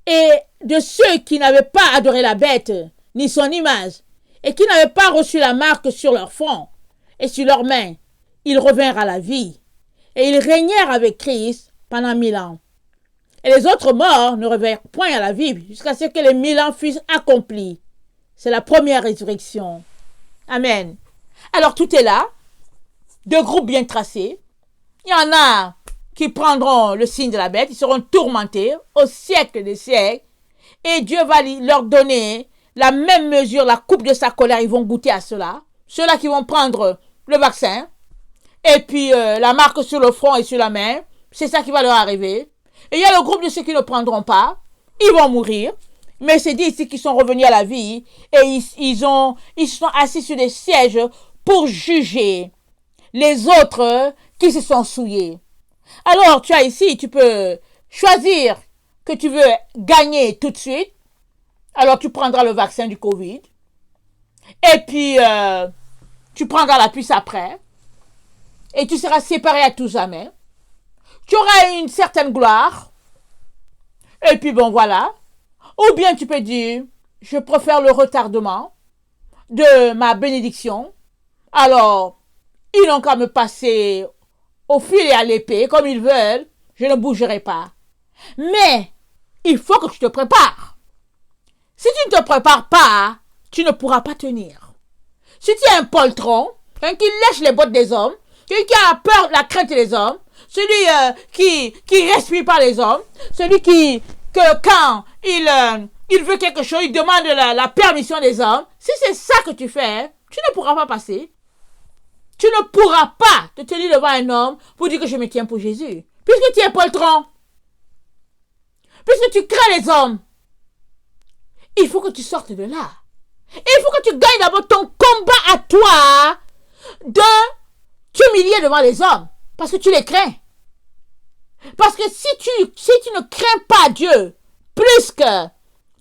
et de ceux qui n'avaient pas adoré la bête, ni son image, et qui n'avaient pas reçu la marque sur leur front et sur leurs mains. Ils revinrent à la vie, et ils régnèrent avec Christ pendant 1000 ans. Et les autres morts ne revinrent point à la vie jusqu'à ce que les 1000 ans fussent accomplis. C'est la première résurrection. Amen. Alors tout est là, 2 groupes bien tracés. Il y en a qui prendront le signe de la bête, ils seront tourmentés au siècle des siècles, et Dieu va leur donner la même mesure, la coupe de sa colère, ils vont goûter à cela. Ceux-là qui vont prendre le vaccin, et puis la marque sur le front et sur la main, c'est ça qui va leur arriver. Et il y a le groupe de ceux qui ne prendront pas, ils vont mourir, mais c'est dit ici qu'ils sont revenus à la vie, et ils sont assis sur des sièges pour juger les autres qui se sont souillés. Alors, tu as ici, tu peux choisir que tu veux gagner tout de suite. Alors, tu prendras le vaccin du Covid. Et puis, tu prendras la puce après. Et tu seras séparé à tout jamais. Tu auras une certaine gloire. Et puis, bon, voilà. Ou bien tu peux dire, je préfère le retardement de ma bénédiction. Alors, ils n'ont qu'à me passer au fil et à l'épée, comme ils veulent, je ne bougerai pas. Mais, il faut que tu te prépares. Si tu ne te prépares pas, tu ne pourras pas tenir. Si tu es un poltron, qui lèche les bottes des hommes, celui qui a peur, la crainte des hommes, celui qui respire par les hommes, celui que quand il veut quelque chose, il demande la permission des hommes, si c'est ça que tu fais, tu ne pourras pas passer. Tu ne pourras pas te tenir devant un homme pour dire que je me tiens pour Jésus. Puisque tu es poltron. Puisque tu crains les hommes. Il faut que tu sortes de là. Et il faut que tu gagnes d'abord ton combat à toi de t'humilier devant les hommes. Parce que tu les crains. Parce que si tu ne crains pas Dieu plus que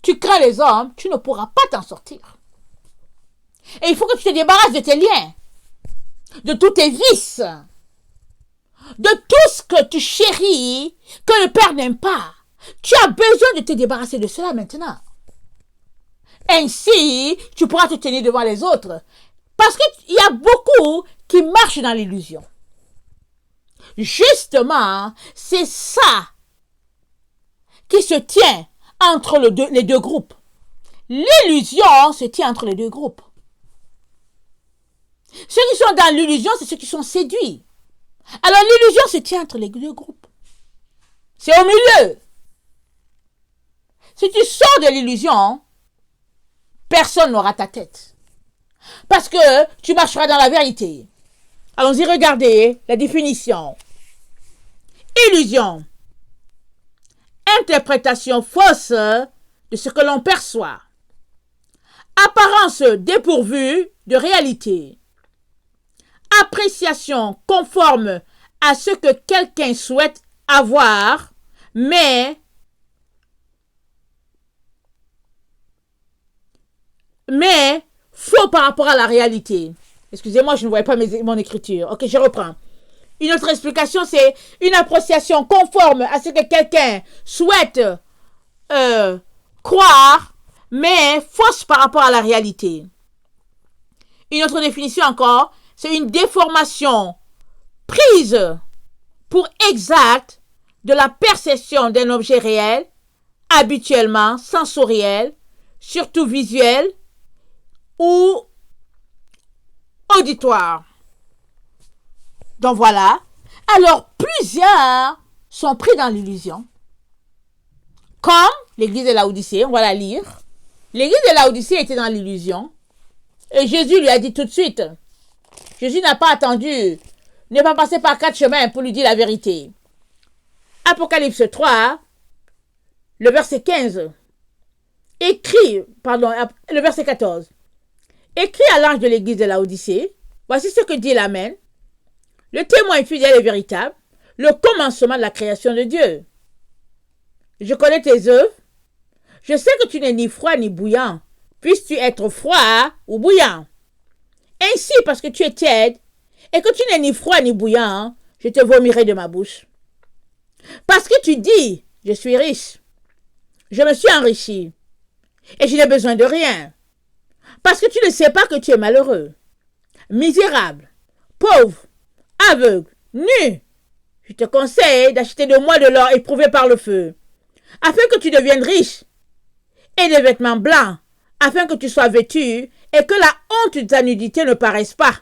tu crains les hommes, tu ne pourras pas t'en sortir. Et il faut que tu te débarrasses de tes liens. De tous tes vices, de tout ce que tu chéris, que le Père n'aime pas. Tu as besoin de te débarrasser de cela maintenant. Ainsi, tu pourras te tenir devant les autres. Parce qu'il y a beaucoup qui marchent dans l'illusion. Justement, c'est ça qui se tient entre les deux groupes. L'illusion se tient entre les deux groupes. Ceux qui sont dans l'illusion, c'est ceux qui sont séduits. Alors l'illusion se tient entre les deux groupes. C'est au milieu. Si tu sors de l'illusion, personne n'aura ta tête. Parce que tu marcheras dans la vérité. Allons-y regarder la définition. Illusion. Interprétation fausse de ce que l'on perçoit. Apparence dépourvue de réalité. appréciation conforme à ce que quelqu'un souhaite avoir, mais faux par rapport à la réalité. Excusez-moi, je ne voyais pas mon écriture. Ok, je reprends. Une autre explication, c'est une appréciation conforme à ce que quelqu'un souhaite croire, mais fausse par rapport à la réalité. Une autre définition encore, c'est une déformation prise pour exact de la perception d'un objet réel, habituellement sensoriel, surtout visuel ou auditoire. Donc voilà. Alors plusieurs sont pris dans l'illusion. Comme l'église de Laodicée, on va la lire. L'église de Laodicée était dans l'illusion. Et Jésus lui a dit tout de suite. Jésus n'a pas attendu, n'est pas passé par 4 chemins pour lui dire la vérité. Apocalypse 3, le verset 15. Le verset 14. Écrit à l'ange de l'église de Laodicée, voici ce que dit l'Amen. Le témoin fidèle et véritable, le commencement de la création de Dieu. Je connais tes œuvres. Je sais que tu n'es ni froid ni bouillant. Puisses-tu être froid ou bouillant? Ainsi, parce que tu es tiède et que tu n'es ni froid ni bouillant, je te vomirai de ma bouche. Parce que tu dis, je suis riche, je me suis enrichi et je n'ai besoin de rien. Parce que tu ne sais pas que tu es malheureux, misérable, pauvre, aveugle, nu. Je te conseille d'acheter de moi de l'or éprouvé par le feu, afin que tu deviennes riche, et des vêtements blancs, afin que tu sois vêtu, et que la honte de ta nudité ne paraisse pas,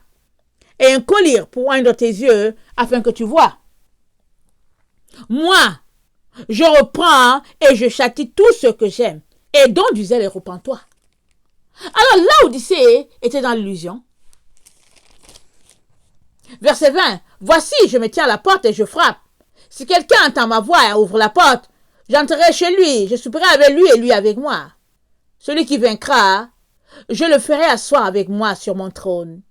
et un collier pour oindre tes yeux, afin que tu vois. Moi, je reprends et je châtie tout ce que j'aime, et donne du zèle et repens-toi. Alors Laodicée était dans l'illusion. Verset 20. Voici, je me tiens à la porte et je frappe. Si quelqu'un entend ma voix et ouvre la porte, j'entrerai chez lui, je souperai avec lui et lui avec moi. Celui qui vaincra, je le ferai asseoir avec moi sur mon trône.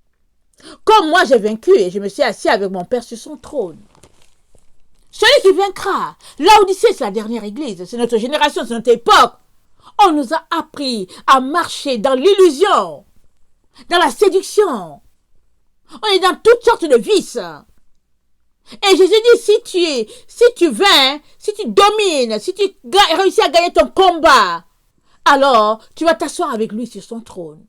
Comme moi j'ai vaincu et je me suis assis avec mon Père sur son trône. Celui qui vaincra. Laodicée, c'est la dernière église, c'est notre génération, c'est notre époque. On nous a appris à marcher dans l'illusion, dans la séduction. On est dans toutes sortes de vices. Et Jésus dit, si tu vains, si tu domines, si tu réussis à gagner ton combat, alors tu vas t'asseoir avec lui sur son trône.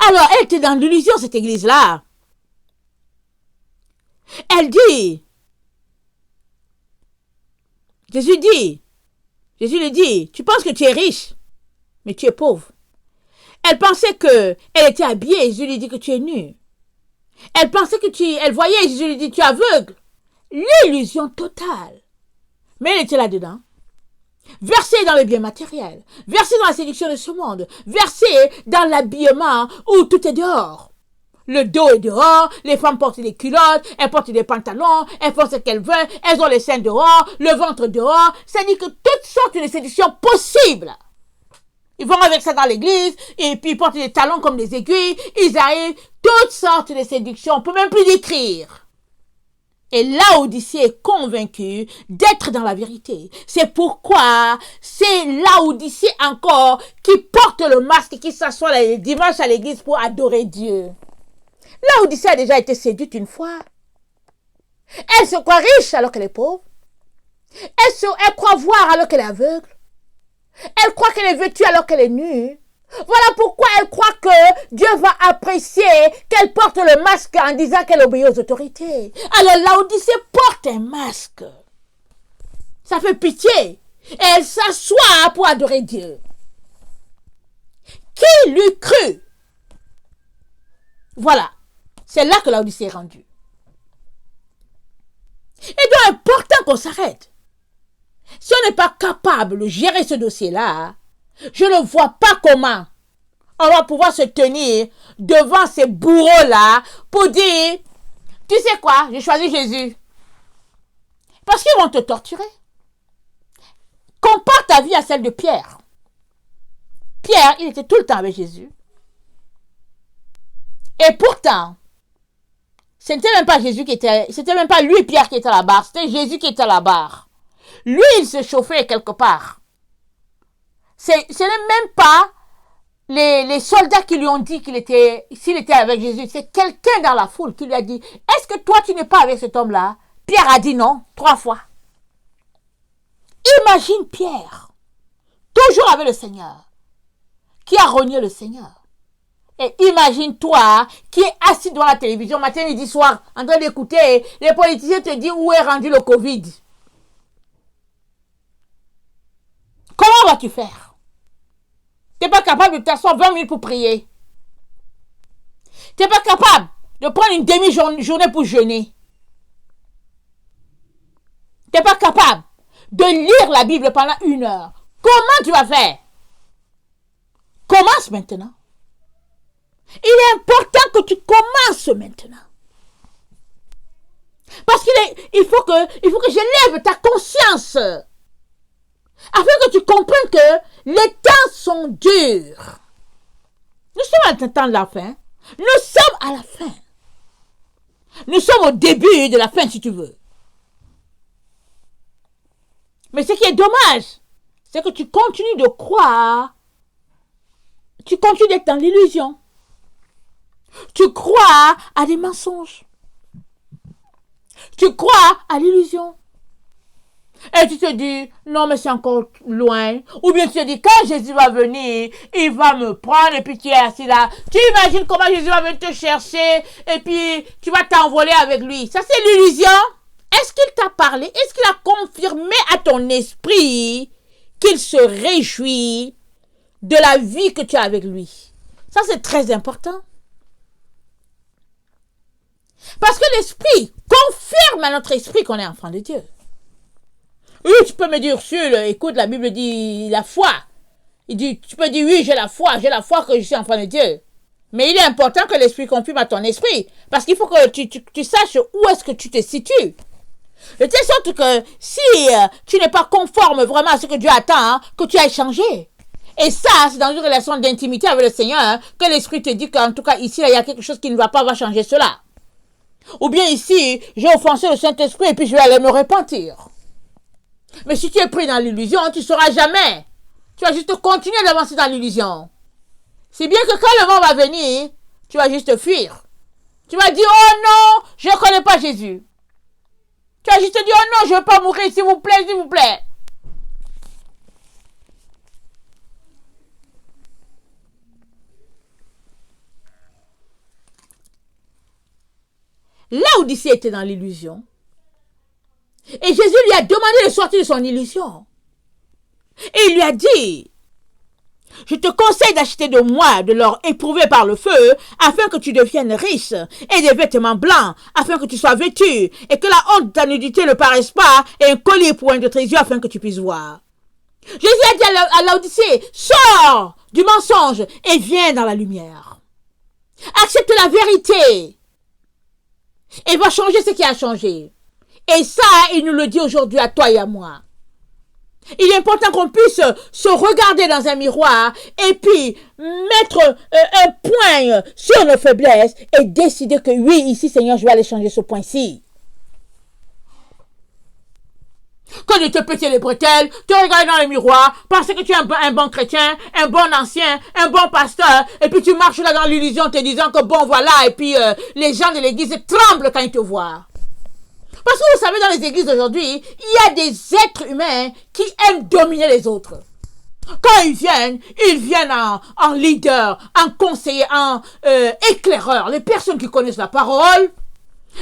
Alors, elle était dans l'illusion, cette église-là. Elle dit, Jésus lui dit, tu penses que tu es riche, mais tu es pauvre. Elle pensait qu'elle était habillée, Jésus lui dit que tu es nue. Elle pensait elle voyait, Jésus lui dit, tu es aveugle. L'illusion totale. Mais elle était là-dedans. Versée dans les biens matériels, versée dans la séduction de ce monde, versée dans l'habillement où tout est dehors. Le dos est dehors, les femmes portent des culottes, elles portent des pantalons, elles font ce qu'elles veulent, elles ont les seins dehors, le ventre dehors. Ça dit que toutes sortes de séductions possibles. Ils vont avec ça dans l'église, et puis ils portent des talons comme des aiguilles, ils arrivent, toutes sortes de séductions, on ne peut même plus décrire. Et Laodicée est convaincue d'être dans la vérité. C'est pourquoi c'est Laodicée encore qui porte le masque et qui s'assoit les dimanches à l'église pour adorer Dieu. Laodicée a déjà été séduite une fois. Elle se croit riche alors qu'elle est pauvre. Elle croit voir alors qu'elle est aveugle. Elle croit qu'elle est vêtue alors qu'elle est nue. Voilà pourquoi elle croit que Dieu va apprécier qu'elle porte le masque en disant qu'elle obéit aux autorités. Alors Laodicée porte un masque. Ça fait pitié. Et elle s'assoit pour adorer Dieu. Qui l'eût cru? Voilà. C'est là que Laodicée est rendue. Et donc, important qu'on s'arrête. Si on n'est pas capable de gérer ce dossier-là, je ne vois pas comment on va pouvoir se tenir devant ces bourreaux-là pour dire, tu sais quoi, j'ai choisi Jésus. Parce qu'ils vont te torturer. Compare ta vie à celle de Pierre. Pierre, il était tout le temps avec Jésus. Et pourtant, ce n'était même pas Jésus qui était, c'était même pas lui, Pierre, qui était à la barre, c'était Jésus qui était à la barre. Lui, il se chauffait quelque part. Ce n'est même pas les soldats qui lui ont dit s'il était avec Jésus. C'est quelqu'un dans la foule qui lui a dit, est-ce que toi, tu n'es pas avec cet homme-là? Pierre a dit non, 3 fois. Imagine Pierre, toujours avec le Seigneur, qui a renié le Seigneur. Et imagine-toi qui est assis devant la télévision matin, midi, soir, en train d'écouter, les politiciens te disent où est rendu le Covid. Comment vas-tu faire? Tu n'es pas capable de t'asseoir 20 minutes pour prier. Tu n'es pas capable de prendre une demi-journée pour jeûner. Tu n'es pas capable de lire la Bible pendant 1 heure. Comment tu vas faire? Commence maintenant. Il est important que tu commences maintenant. Parce qu'il faut que j'élève ta conscience. Afin que tu comprennes que les temps sont durs. Nous sommes à un temps de la fin. Nous sommes à la fin. Nous sommes au début de la fin, si tu veux. Mais ce qui est dommage, c'est que tu continues de croire. Tu continues d'être dans l'illusion. Tu crois à des mensonges. Tu crois à l'illusion. Et tu te dis, non mais c'est encore loin. Ou bien tu te dis, quand Jésus va venir, il va me prendre et puis tu es assis là. Tu imagines comment Jésus va venir te chercher et puis tu vas t'envoler avec lui. Ça c'est l'illusion. Est-ce qu'il t'a parlé? Est-ce qu'il a confirmé à ton esprit qu'il se réjouit de la vie que tu as avec lui? Ça c'est très important. Parce que l'esprit confirme à notre esprit qu'on est enfant de Dieu. Oui, tu peux me dire, Ursule, écoute, la Bible dit la foi. Il dit, tu peux dire, oui, j'ai la foi que je suis enfant de Dieu. Mais il est important que l'esprit confirme à ton esprit. Parce qu'il faut que tu saches où est-ce que tu te situes. De telle sorte que si tu n'es pas conforme vraiment à ce que Dieu attend, hein, que tu ailles changer. Et ça, c'est dans une relation d'intimité avec le Seigneur, hein, que l'esprit te dit qu'en tout cas, ici, là, il y a quelque chose qui ne va pas, va changer cela. Ou bien ici, j'ai offensé le Saint-Esprit et puis je vais aller me repentir. Mais si tu es pris dans l'illusion, tu ne sauras jamais. Tu vas juste continuer d'avancer dans l'illusion. C'est bien que quand le vent va venir, tu vas juste fuir. Tu vas dire, oh non, je ne connais pas Jésus. Tu vas juste dire, oh non, je ne veux pas mourir, s'il vous plaît, s'il vous plaît. Laodicée était dans l'illusion. Et Jésus lui a demandé de sortir de son illusion. Et il lui a dit, je te conseille d'acheter de moi de l'or éprouvé par le feu, afin que tu deviennes riche, et des vêtements blancs, afin que tu sois vêtu, et que la honte de ta nudité ne paraisse pas, et un collier pour un de tes yeux, afin que tu puisses voir. Jésus a dit à Laodicée, sors du mensonge et viens dans la lumière. Accepte la vérité. Et va changer ce qui a changé. Et ça, il nous le dit aujourd'hui à toi et à moi. Il est important qu'on puisse se regarder dans un miroir et puis mettre un point sur nos faiblesses et décider que oui, ici, Seigneur, je vais aller changer ce point-ci. Que de te péter les bretelles, te regarder dans le miroir, penser que tu es un bon chrétien, un bon ancien, un bon pasteur, et puis tu marches là dans l'illusion te disant que bon voilà, et puis les gens de l'église tremblent quand ils te voient. Parce que vous savez, dans les églises aujourd'hui, il y a des êtres humains qui aiment dominer les autres. Quand ils viennent en leader, en conseiller, en éclaireur, les personnes qui connaissent la parole.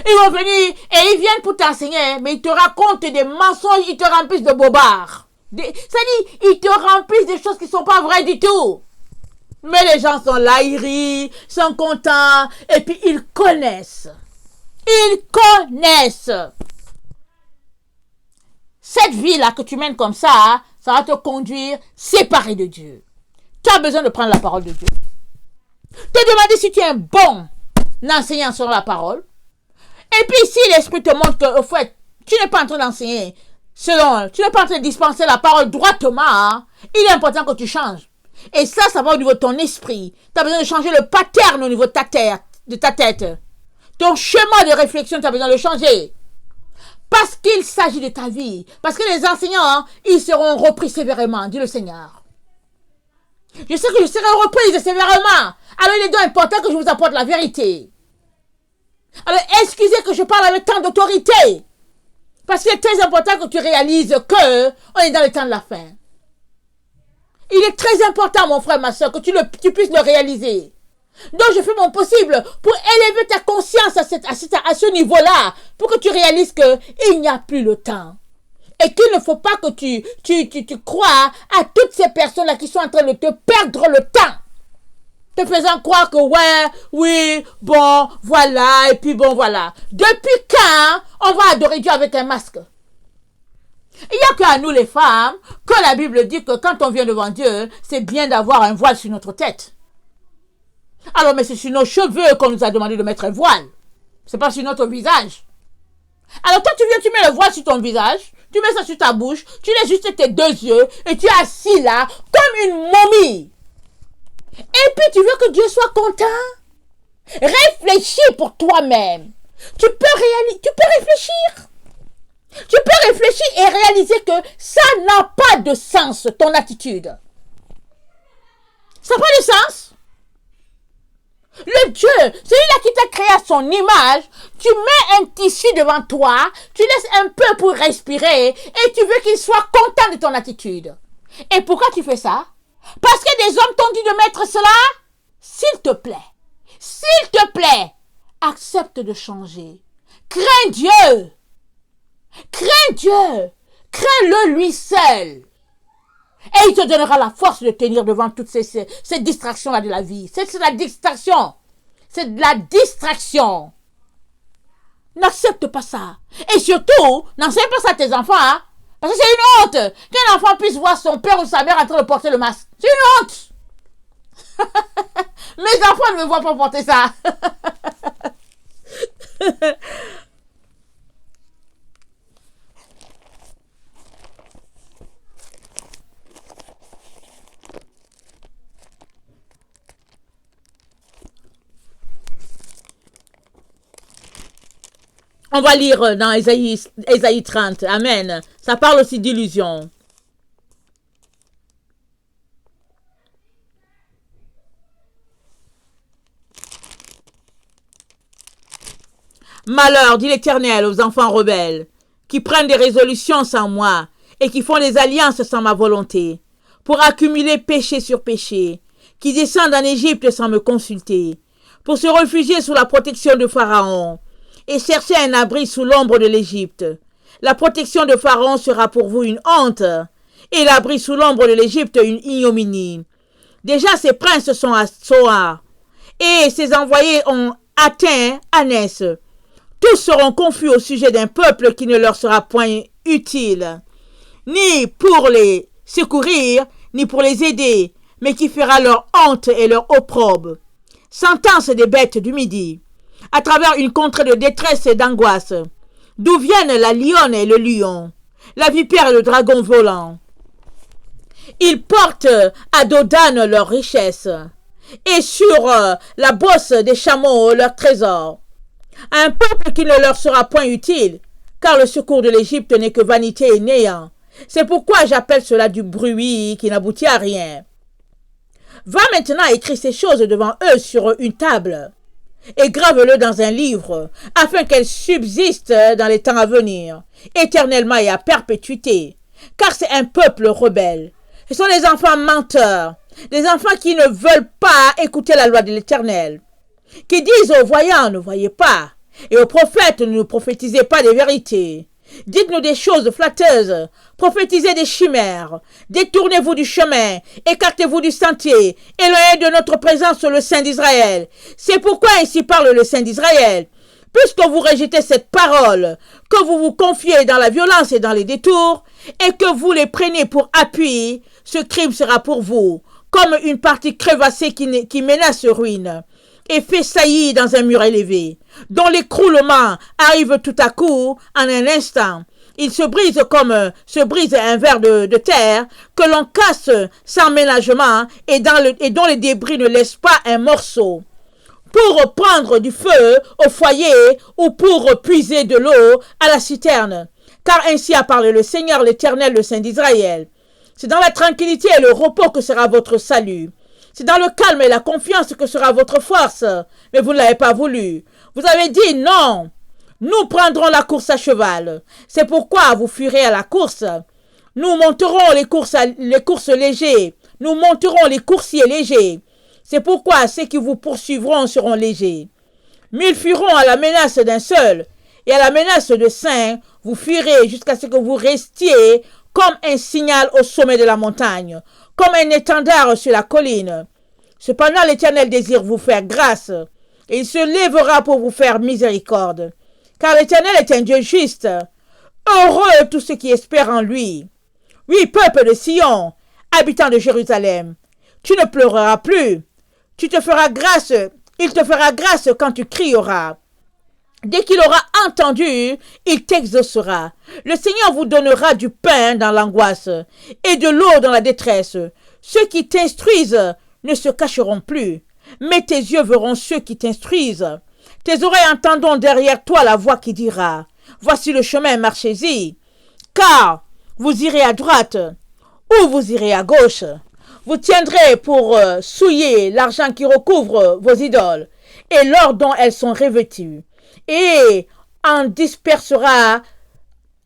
Ils vont venir et ils viennent pour t'enseigner, mais ils te racontent des mensonges, ils te remplissent de bobards. C'est-à-dire, ils te remplissent des choses qui ne sont pas vraies du tout. Mais les gens sont là, ils rient, sont contents, et puis ils connaissent. Ils connaissent. Cette vie-là que tu mènes comme ça va te conduire séparé de Dieu. Tu as besoin de prendre la parole de Dieu. Te demander si tu es un bon enseignant sur la parole. Et puis si l'Esprit te montre que, au fait, tu n'es pas en train d'enseigner tu n'es pas en train de dispenser la parole droitement, hein, il est important que tu changes. Et ça va au niveau de ton esprit. Tu as besoin de changer le pattern au niveau de ta tête, de ta tête. Ton chemin de réflexion, tu as besoin de changer. Parce qu'il s'agit de ta vie. Parce que les enseignants, ils seront repris sévèrement, dit le Seigneur. Je sais que je serai reprise sévèrement. Alors il est donc important que je vous apporte la vérité. Alors excusez que je parle avec tant d'autorité. Parce qu'il est très important que tu réalises que on est dans le temps de la fin. Il est très important, mon frère, ma soeur, que tu puisses le réaliser. Donc je fais mon possible pour élever ta conscience à ce niveau-là, pour que tu réalises qu'il n'y a plus le temps. Et qu'il ne faut pas que tu crois à toutes ces personnes-là qui sont en train de te perdre le temps. Te faisant croire que oui, bon, voilà, et puis bon, voilà. Depuis quand on va adorer Dieu avec un masque? Il n'y a qu'à nous les femmes que la Bible dit que quand on vient devant Dieu, c'est bien d'avoir un voile sur notre tête. Alors, mais c'est sur nos cheveux qu'on nous a demandé de mettre un voile. C'est pas sur notre visage. Alors, toi, tu viens, tu mets le voile sur ton visage, tu mets ça sur ta bouche, tu laisses juste tes deux yeux et tu es assis là comme une momie. Et puis, tu veux que Dieu soit content? Réfléchis pour toi-même. Tu peux réfléchir. Tu peux réfléchir et réaliser que ça n'a pas de sens, ton attitude. Ça n'a pas de sens. Le Dieu, celui-là qui t'a créé à son image, tu mets un tissu devant toi, tu laisses un peu pour respirer et tu veux qu'il soit content de ton attitude. Et pourquoi tu fais ça? Parce que des hommes t'ont dit de mettre cela? S'il te plaît, accepte de changer. Crains Dieu. Crains Dieu. Crains-le lui seul. Et il te donnera la force de tenir devant toutes ces distractions-là de la vie. C'est la distraction. C'est de la distraction. N'accepte pas ça. Et surtout, n'enseigne pas ça à tes enfants. Hein? Parce que c'est une honte qu'un enfant puisse voir son père ou sa mère en train de porter le masque. C'est une honte. Mes enfants ne me voient pas porter ça. On va lire dans Ésaïe 30. Amen. Ça parle aussi d'illusion. Malheur, dit l'Éternel, aux enfants rebelles, qui prennent des résolutions sans moi et qui font des alliances sans ma volonté, pour accumuler péché sur péché, qui descendent en Égypte sans me consulter, pour se réfugier sous la protection de Pharaon et chercher un abri sous l'ombre de l'Égypte. La protection de Pharaon sera pour vous une honte, et l'abri sous l'ombre de l'Égypte une ignominie. Déjà ses princes sont à Soar, et ses envoyés ont atteint Anès. Tous seront confus au sujet d'un peuple qui ne leur sera point utile, ni pour les secourir, ni pour les aider, mais qui fera leur honte et leur opprobre. Sentence des bêtes du midi, à travers une contrée de détresse et d'angoisse, d'où viennent la lionne et le lion, la vipère et le dragon volant. Ils portent à Dodane leurs richesses, et sur la bosse des chameaux leurs trésors. Un peuple qui ne leur sera point utile, car le secours de l'Égypte n'est que vanité et néant. C'est pourquoi j'appelle cela du bruit qui n'aboutit à rien. Va maintenant écrire ces choses devant eux sur une table, et grave-le dans un livre, afin qu'elles subsistent dans les temps à venir, éternellement et à perpétuité, car c'est un peuple rebelle. Ce sont des enfants menteurs, des enfants qui ne veulent pas écouter la loi de l'Éternel, qui disent aux voyants, ne voyez pas, et aux prophètes, ne prophétisez pas des vérités. Dites-nous des choses flatteuses, prophétisez des chimères, détournez-vous du chemin, écartez-vous du sentier, éloignez de notre présence le Saint d'Israël. C'est pourquoi ainsi parle le Saint d'Israël. Puisque vous rejetez cette parole, que vous vous confiez dans la violence et dans les détours, et que vous les prenez pour appui, ce crime sera pour vous, comme une partie crevassée qui menace ruine, et fait saillir dans un mur élevé, dont l'écroulement arrive tout à coup, en un instant. Il se brise comme se brise un ver de terre, que l'on casse sans ménagement, et dont les débris ne laissent pas un morceau. pour prendre du feu au foyer ou pour puiser de l'eau à la citerne. Car ainsi a parlé le Seigneur, l'Éternel, le Saint d'Israël. C'est dans la tranquillité et le repos que sera votre salut. C'est dans le calme et la confiance que sera votre force. Mais vous ne l'avez pas voulu. Vous avez dit non. Nous prendrons la course à cheval. C'est pourquoi vous fuirez à la course. Nous monterons les courses légers. Nous monterons les coursiers légers. C'est pourquoi ceux qui vous poursuivront seront légers. 1000 fuiront à la menace d'un seul. Et à la menace de 5, vous fuirez jusqu'à ce que vous restiez comme un signal au sommet de la montagne, comme un étendard sur la colline. Cependant, l'Éternel désire vous faire grâce, et il se lèvera pour vous faire miséricorde. Car l'Éternel est un Dieu juste. Heureux tous ceux qui espèrent en lui. Oui, peuple de Sion, habitants de Jérusalem, tu ne pleureras plus. Tu te feras grâce, il te fera grâce quand tu crieras. Dès qu'il aura entendu, il t'exaucera. Le Seigneur vous donnera du pain dans l'angoisse et de l'eau dans la détresse. Ceux qui t'instruisent ne se cacheront plus, mais tes yeux verront ceux qui t'instruisent. Tes oreilles entendront derrière toi la voix qui dira « Voici le chemin, marchez-y. » Car vous irez à droite ou vous irez à gauche. Vous tiendrez pour souiller l'argent qui recouvre vos idoles et l'or dont elles sont revêtues. Et en dispersera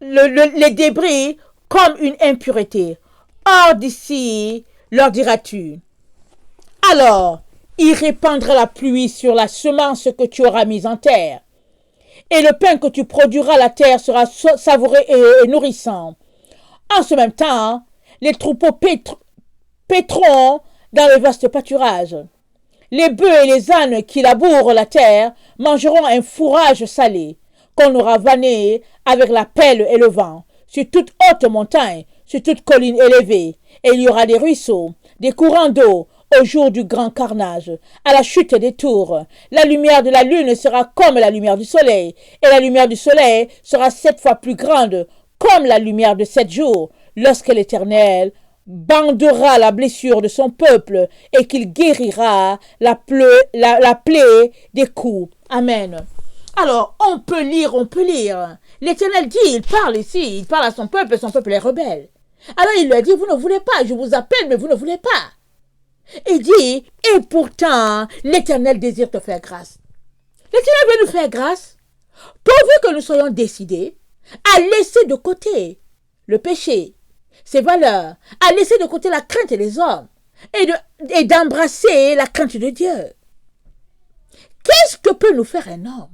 les débris comme une impureté. Hors d'ici, leur diras-tu. Alors, il répandra la pluie sur la semence que tu auras mise en terre. Et le pain que tu produiras la terre sera savoureux et nourrissant. En ce même temps, les troupeaux paîtront dans le vaste pâturage. Les bœufs et les ânes qui labourent la terre mangeront un fourrage salé, qu'on aura vanné avec la pelle et le vent, sur toute haute montagne, sur toute colline élevée. Et il y aura des ruisseaux, des courants d'eau, au jour du grand carnage, à la chute des tours. La lumière de la lune sera comme la lumière du soleil, et la lumière du soleil sera 7 fois plus grande, comme la lumière de 7 jours, lorsque l'Éternel bandera la blessure de son peuple et qu'il guérira la plaie des coups. Amen. Alors, on peut lire. L'Éternel dit, il parle ici, il parle à son peuple est rebelle. Alors il lui a dit, vous ne voulez pas, je vous appelle, mais vous ne voulez pas. Il dit, et pourtant, l'Éternel désire te faire grâce. L'Éternel veut nous faire grâce, pourvu que nous soyons décidés à laisser de côté le péché, ses valeurs, à laisser de côté la crainte des hommes et d'embrasser la crainte de Dieu. Qu'est-ce que peut nous faire un homme?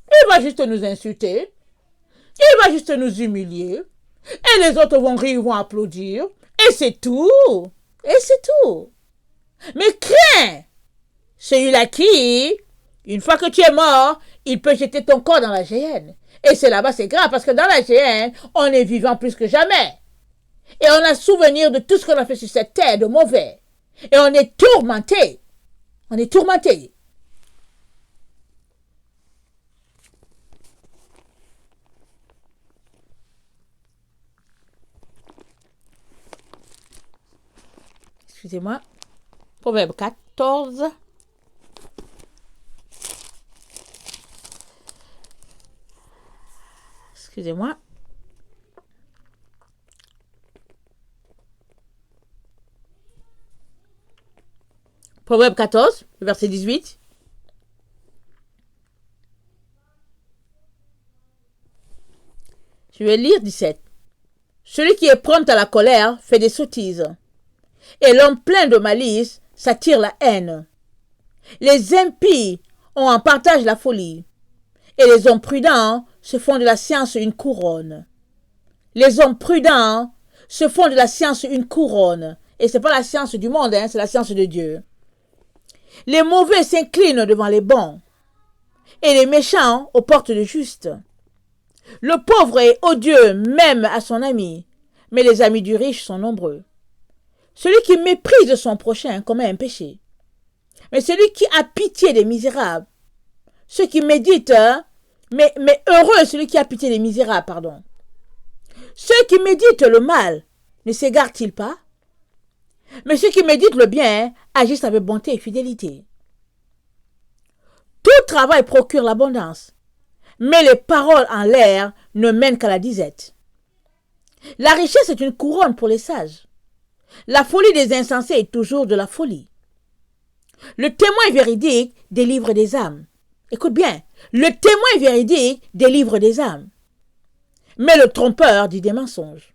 Il va juste nous insulter, il va juste nous humilier, et les autres vont rire, vont applaudir, et c'est tout. Et c'est tout. Mais crains celui-là qui, une fois que tu es mort, il peut jeter ton corps dans la géhenne. Et c'est là-bas, c'est grave, parce que dans la géhenne, on est vivant plus que jamais. Et on a souvenir de tout ce qu'on a fait sur cette terre de mauvais. Et on est tourmenté. On est tourmenté. Excusez-moi. Proverbe 14. Excusez-moi. Proverbe 14, verset 18. Je vais lire 17. Celui qui est prompt à la colère fait des sottises, et l'homme plein de malice s'attire la haine. Les impies ont en partage la folie, et les hommes prudents se font de la science une couronne. Les hommes prudents se font de la science une couronne. Et ce n'est pas la science du monde, c'est la science de Dieu. Les mauvais s'inclinent devant les bons, et les méchants aux portes de justes. Le pauvre est odieux même à son ami, mais les amis du riche sont nombreux. Celui qui méprise son prochain commet un péché, mais celui qui a pitié des misérables, ceux qui méditent, mais heureux celui qui a pitié des misérables, pardon. Ceux qui méditent le mal ne s'égarent-ils pas? Mais ceux qui méditent le bien agissent avec bonté et fidélité. Tout travail procure l'abondance, mais les paroles en l'air ne mènent qu'à la disette. La richesse est une couronne pour les sages. La folie des insensés est toujours de la folie. Le témoin véridique délivre des âmes. Écoute bien, le témoin véridique délivre des âmes. Mais le trompeur dit des mensonges.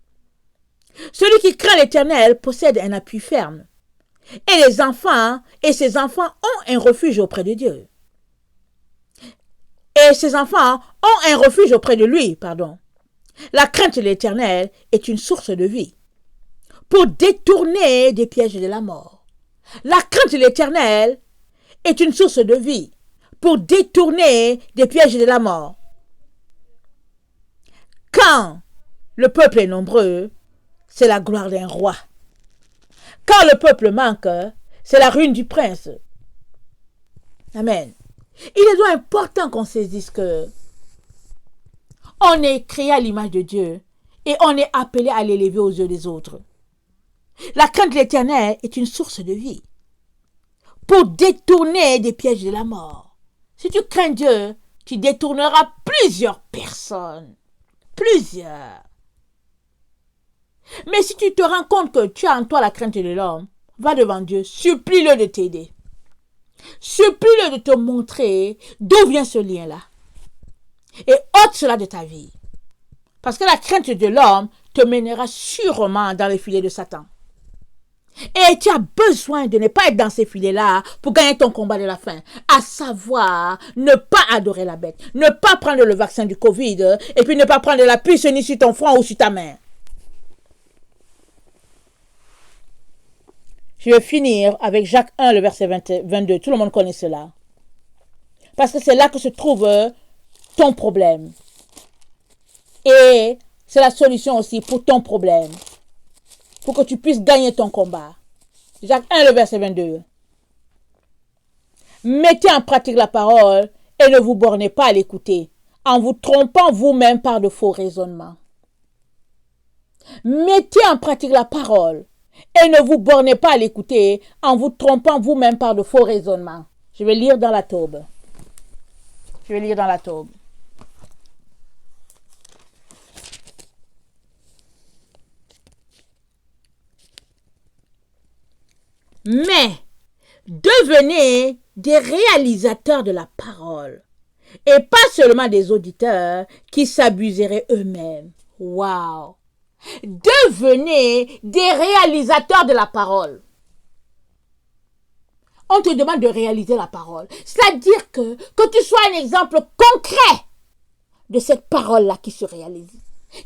Celui qui craint l'Éternel possède un appui ferme. Et ses enfants ont un refuge auprès de Dieu. Et ses enfants ont un refuge auprès de lui, pardon. La crainte de l'Éternel est une source de vie pour détourner des pièges de la mort. La crainte de l'Éternel est une source de vie pour détourner des pièges de la mort. Quand le peuple est nombreux, c'est la gloire d'un roi. Quand le peuple manque, c'est la ruine du prince. Amen. Il est donc important qu'on saisisse que on est créé à l'image de Dieu et on est appelé à l'élever aux yeux des autres. La crainte de l'Éternel est une source de vie pour détourner des pièges de la mort. Si tu crains Dieu, tu détourneras plusieurs personnes. Plusieurs. Mais si tu te rends compte que tu as en toi la crainte de l'homme, va devant Dieu, supplie-le de t'aider. Supplie-le de te montrer d'où vient ce lien-là. Et ôte cela de ta vie. Parce que la crainte de l'homme te mènera sûrement dans les filets de Satan. Et tu as besoin de ne pas être dans ces filets-là pour gagner ton combat de la faim. À savoir, ne pas adorer la bête. Ne pas prendre le vaccin du Covid. Et puis ne pas prendre la puce ni sur ton front ou sur ta main. Je vais finir avec Jacques 1, le verset 22. Tout le monde connaît cela. Parce que c'est là que se trouve ton problème. Et c'est la solution aussi pour ton problème. Pour que tu puisses gagner ton combat. Jacques 1, le verset 22. Mettez en pratique la parole et ne vous bornez pas à l'écouter, en vous trompant vous-même par de faux raisonnements. Mettez en pratique la parole et ne vous bornez pas à l'écouter, en vous trompant vous-même par de faux raisonnements. Je vais lire dans la Taube. Mais devenez des réalisateurs de la parole et pas seulement des auditeurs qui s'abuseraient eux-mêmes. Waouh! Devenez des réalisateurs de la parole. On te demande de réaliser la parole. C'est-à-dire que tu sois un exemple concret de cette parole-là qui se réalise,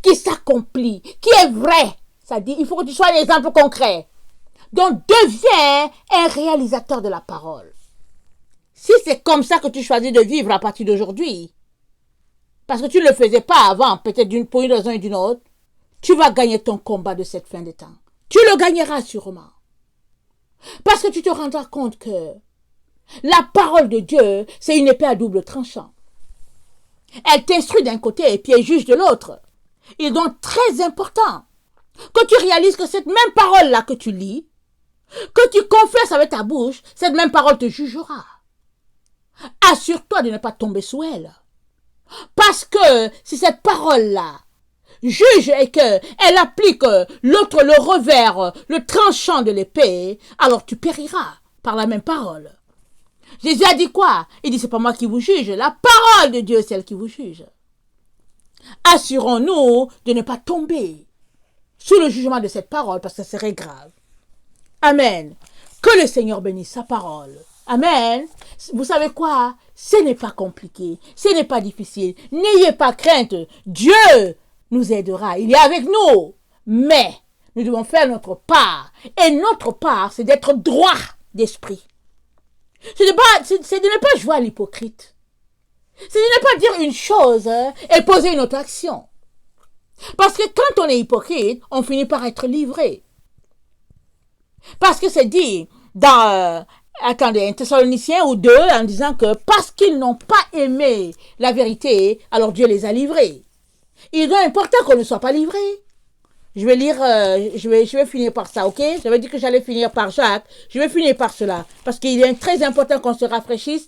qui s'accomplit, qui est vraie. C'est-à-dire, il faut que tu sois un exemple concret. Donc, deviens un réalisateur de la parole. Si c'est comme ça que tu choisis de vivre à partir d'aujourd'hui, parce que tu ne le faisais pas avant, peut-être pour une raison ou d'une autre, tu vas gagner ton combat de cette fin de temps. Tu le gagneras sûrement. Parce que tu te rendras compte que la parole de Dieu, c'est une épée à double tranchant. Elle t'instruit d'un côté et puis elle juge de l'autre. Il est donc très important que tu réalises que cette même parole-là que tu lis, que tu confesses avec ta bouche, cette même parole te jugera. Assure-toi de ne pas tomber sous elle. Parce que si cette parole-là juge et qu'elle applique l'autre, le revers, le tranchant de l'épée, alors tu périras par la même parole. Jésus a dit quoi? Il dit, c'est pas moi qui vous juge, la parole de Dieu est celle qui vous juge. Assurons-nous de ne pas tomber sous le jugement de cette parole, parce que ça serait grave. Amen. Que le Seigneur bénisse sa parole. Amen. Vous savez quoi? Ce n'est pas compliqué, ce n'est pas difficile. N'ayez pas crainte. Dieu nous aidera. Il est avec nous. Mais nous devons faire notre part. Et notre part, c'est d'être droit d'esprit. C'est de ne pas jouer à l'hypocrite. C'est de ne pas dire une chose et poser une autre action. Parce que quand on est hypocrite, on finit par être livré. Parce que c'est dit dans, un Thessaloniciens ou 2, en disant que parce qu'ils n'ont pas aimé la vérité, alors Dieu les a livrés. Il est donc important qu'on ne soit pas livré. Je vais lire, je vais finir par ça, ok? J'avais dit que j'allais finir par Jacques. Je vais finir par cela. Parce qu'il est très important qu'on se rafraîchisse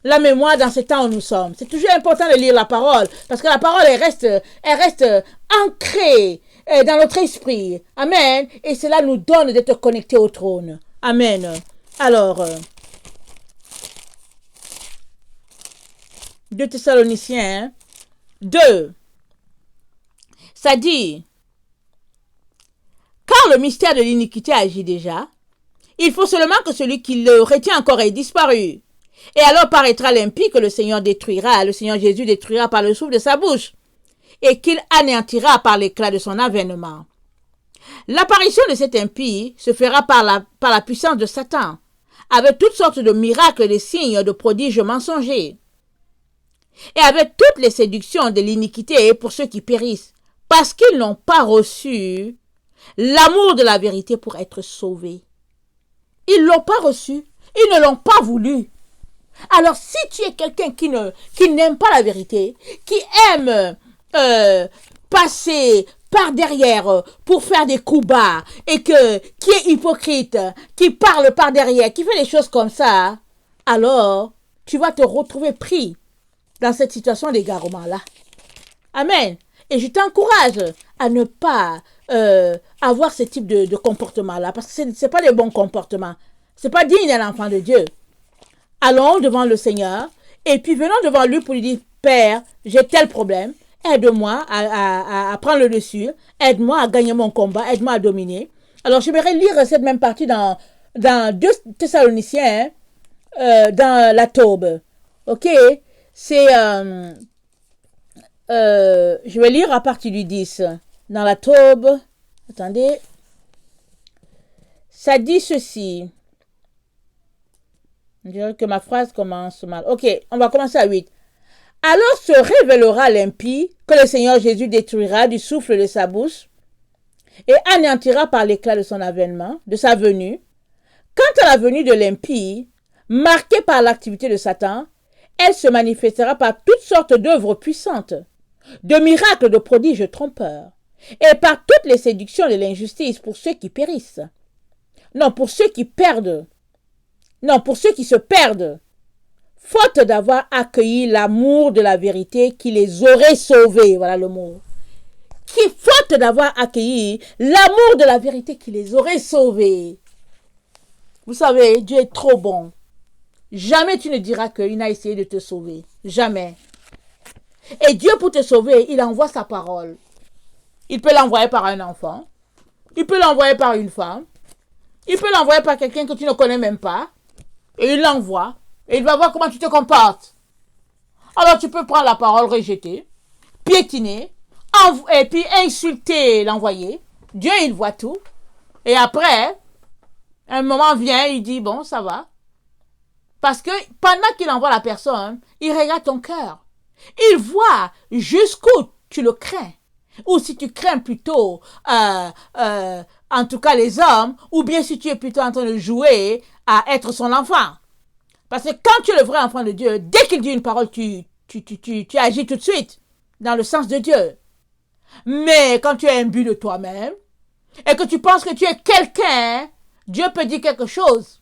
la mémoire dans ce temps où nous sommes. C'est toujours important de lire la parole, parce que la parole, elle reste ancrée dans notre esprit. Amen. Et cela nous donne d'être connectés au trône. Amen. Alors, 2 Thessaloniciens 2, ça dit, car le mystère de l'iniquité agit déjà, il faut seulement que celui qui le retient encore ait disparu. Et alors paraîtra l'impie que le Seigneur Jésus détruira par le souffle de sa bouche, et qu'il anéantira par l'éclat de son avènement. L'apparition de cet impie se fera par la puissance de Satan, avec toutes sortes de miracles, de signes, de prodiges mensongers, et avec toutes les séductions de l'iniquité pour ceux qui périssent, parce qu'ils n'ont pas reçu l'amour de la vérité pour être sauvés. Ils ne l'ont pas reçu, ils ne l'ont pas voulu. Alors si tu es quelqu'un qui n'aime pas la vérité, qui aime passer par derrière pour faire des coups bas, et qui est hypocrite, qui parle par derrière, qui fait des choses comme ça, alors tu vas te retrouver pris dans cette situation d'égarement-là. Amen. Et je t'encourage à ne pas avoir ce type de comportement-là, parce que ce n'est pas des bons comportements. Ce n'est pas digne d'un enfant de Dieu. Allons devant le Seigneur, et puis venons devant lui pour lui dire, Père, j'ai tel problème, aide-moi à prendre le dessus, aide-moi à gagner mon combat, aide-moi à dominer. Alors, j'aimerais lire cette même partie dans 2 Thessaloniciens, dans la Taube. Ok? C'est, je vais lire à partir du 10. Dans la Taube, attendez, ça dit ceci. Je dirais que ma phrase commence mal. Ok, on va commencer à 8. Alors se révélera l'impie que le Seigneur Jésus détruira du souffle de sa bouche et anéantira par l'éclat de son avènement, de sa venue. Quant à la venue de l'impie, marquée par l'activité de Satan, elle se manifestera par toutes sortes d'œuvres puissantes, de miracles, de prodiges trompeurs, et par toutes les séductions de l'injustice pour ceux qui périssent. Non, pour ceux qui perdent. Non, pour ceux qui se perdent, faute d'avoir accueilli l'amour de la vérité qui les aurait sauvés. Voilà le mot. Faute d'avoir accueilli l'amour de la vérité qui les aurait sauvés. Vous savez, Dieu est trop bon. Jamais tu ne diras qu'il n'a essayé de te sauver. Jamais. Et Dieu, pour te sauver, il envoie sa parole. Il peut l'envoyer par un enfant. Il peut l'envoyer par une femme. Il peut l'envoyer par quelqu'un que tu ne connais même pas. Et il l'envoie. Et il va voir comment tu te comportes. Alors tu peux prendre la parole, rejeter, piétiner, et puis insulter l'envoyé. Dieu, il voit tout. Et après, un moment vient, il dit, bon, ça va. Parce que pendant qu'il envoie la personne, il regarde ton cœur. Il voit jusqu'où tu le crains. Ou si tu crains plutôt, en tout cas les hommes, ou bien si tu es plutôt en train de jouer à être son enfant. Parce que quand tu es le vrai enfant de Dieu, dès qu'il dit une parole, tu agis tout de suite dans le sens de Dieu. Mais quand tu es imbu de toi-même et que tu penses que tu es quelqu'un, Dieu peut dire quelque chose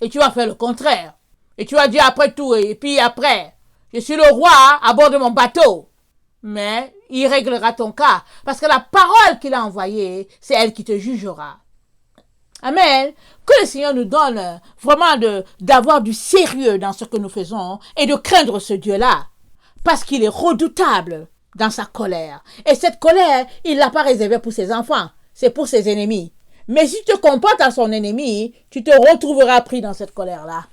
et tu vas faire le contraire. Et tu vas dire après tout, et puis après, je suis le roi à bord de mon bateau. Mais il réglera ton cas parce que la parole qu'il a envoyée, c'est elle qui te jugera. Amen. Que le Seigneur nous donne vraiment d'avoir du sérieux dans ce que nous faisons et de craindre ce Dieu-là. Parce qu'il est redoutable dans sa colère. Et cette colère, il ne l'a pas réservée pour ses enfants. C'est pour ses ennemis. Mais si tu te comportes à son ennemi, tu te retrouveras pris dans cette colère-là.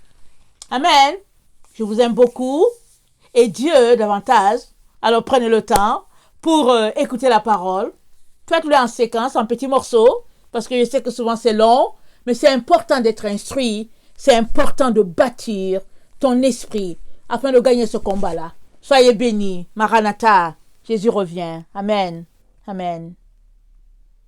Amen. Je vous aime beaucoup. Et Dieu davantage. Alors prenez le temps pour écouter la parole. Faites-le en séquence, en petits morceaux. Parce que je sais que souvent c'est long, mais c'est important d'être instruit, c'est important de bâtir ton esprit afin de gagner ce combat-là. Soyez bénis, Maranatha, Jésus revient. Amen. Amen.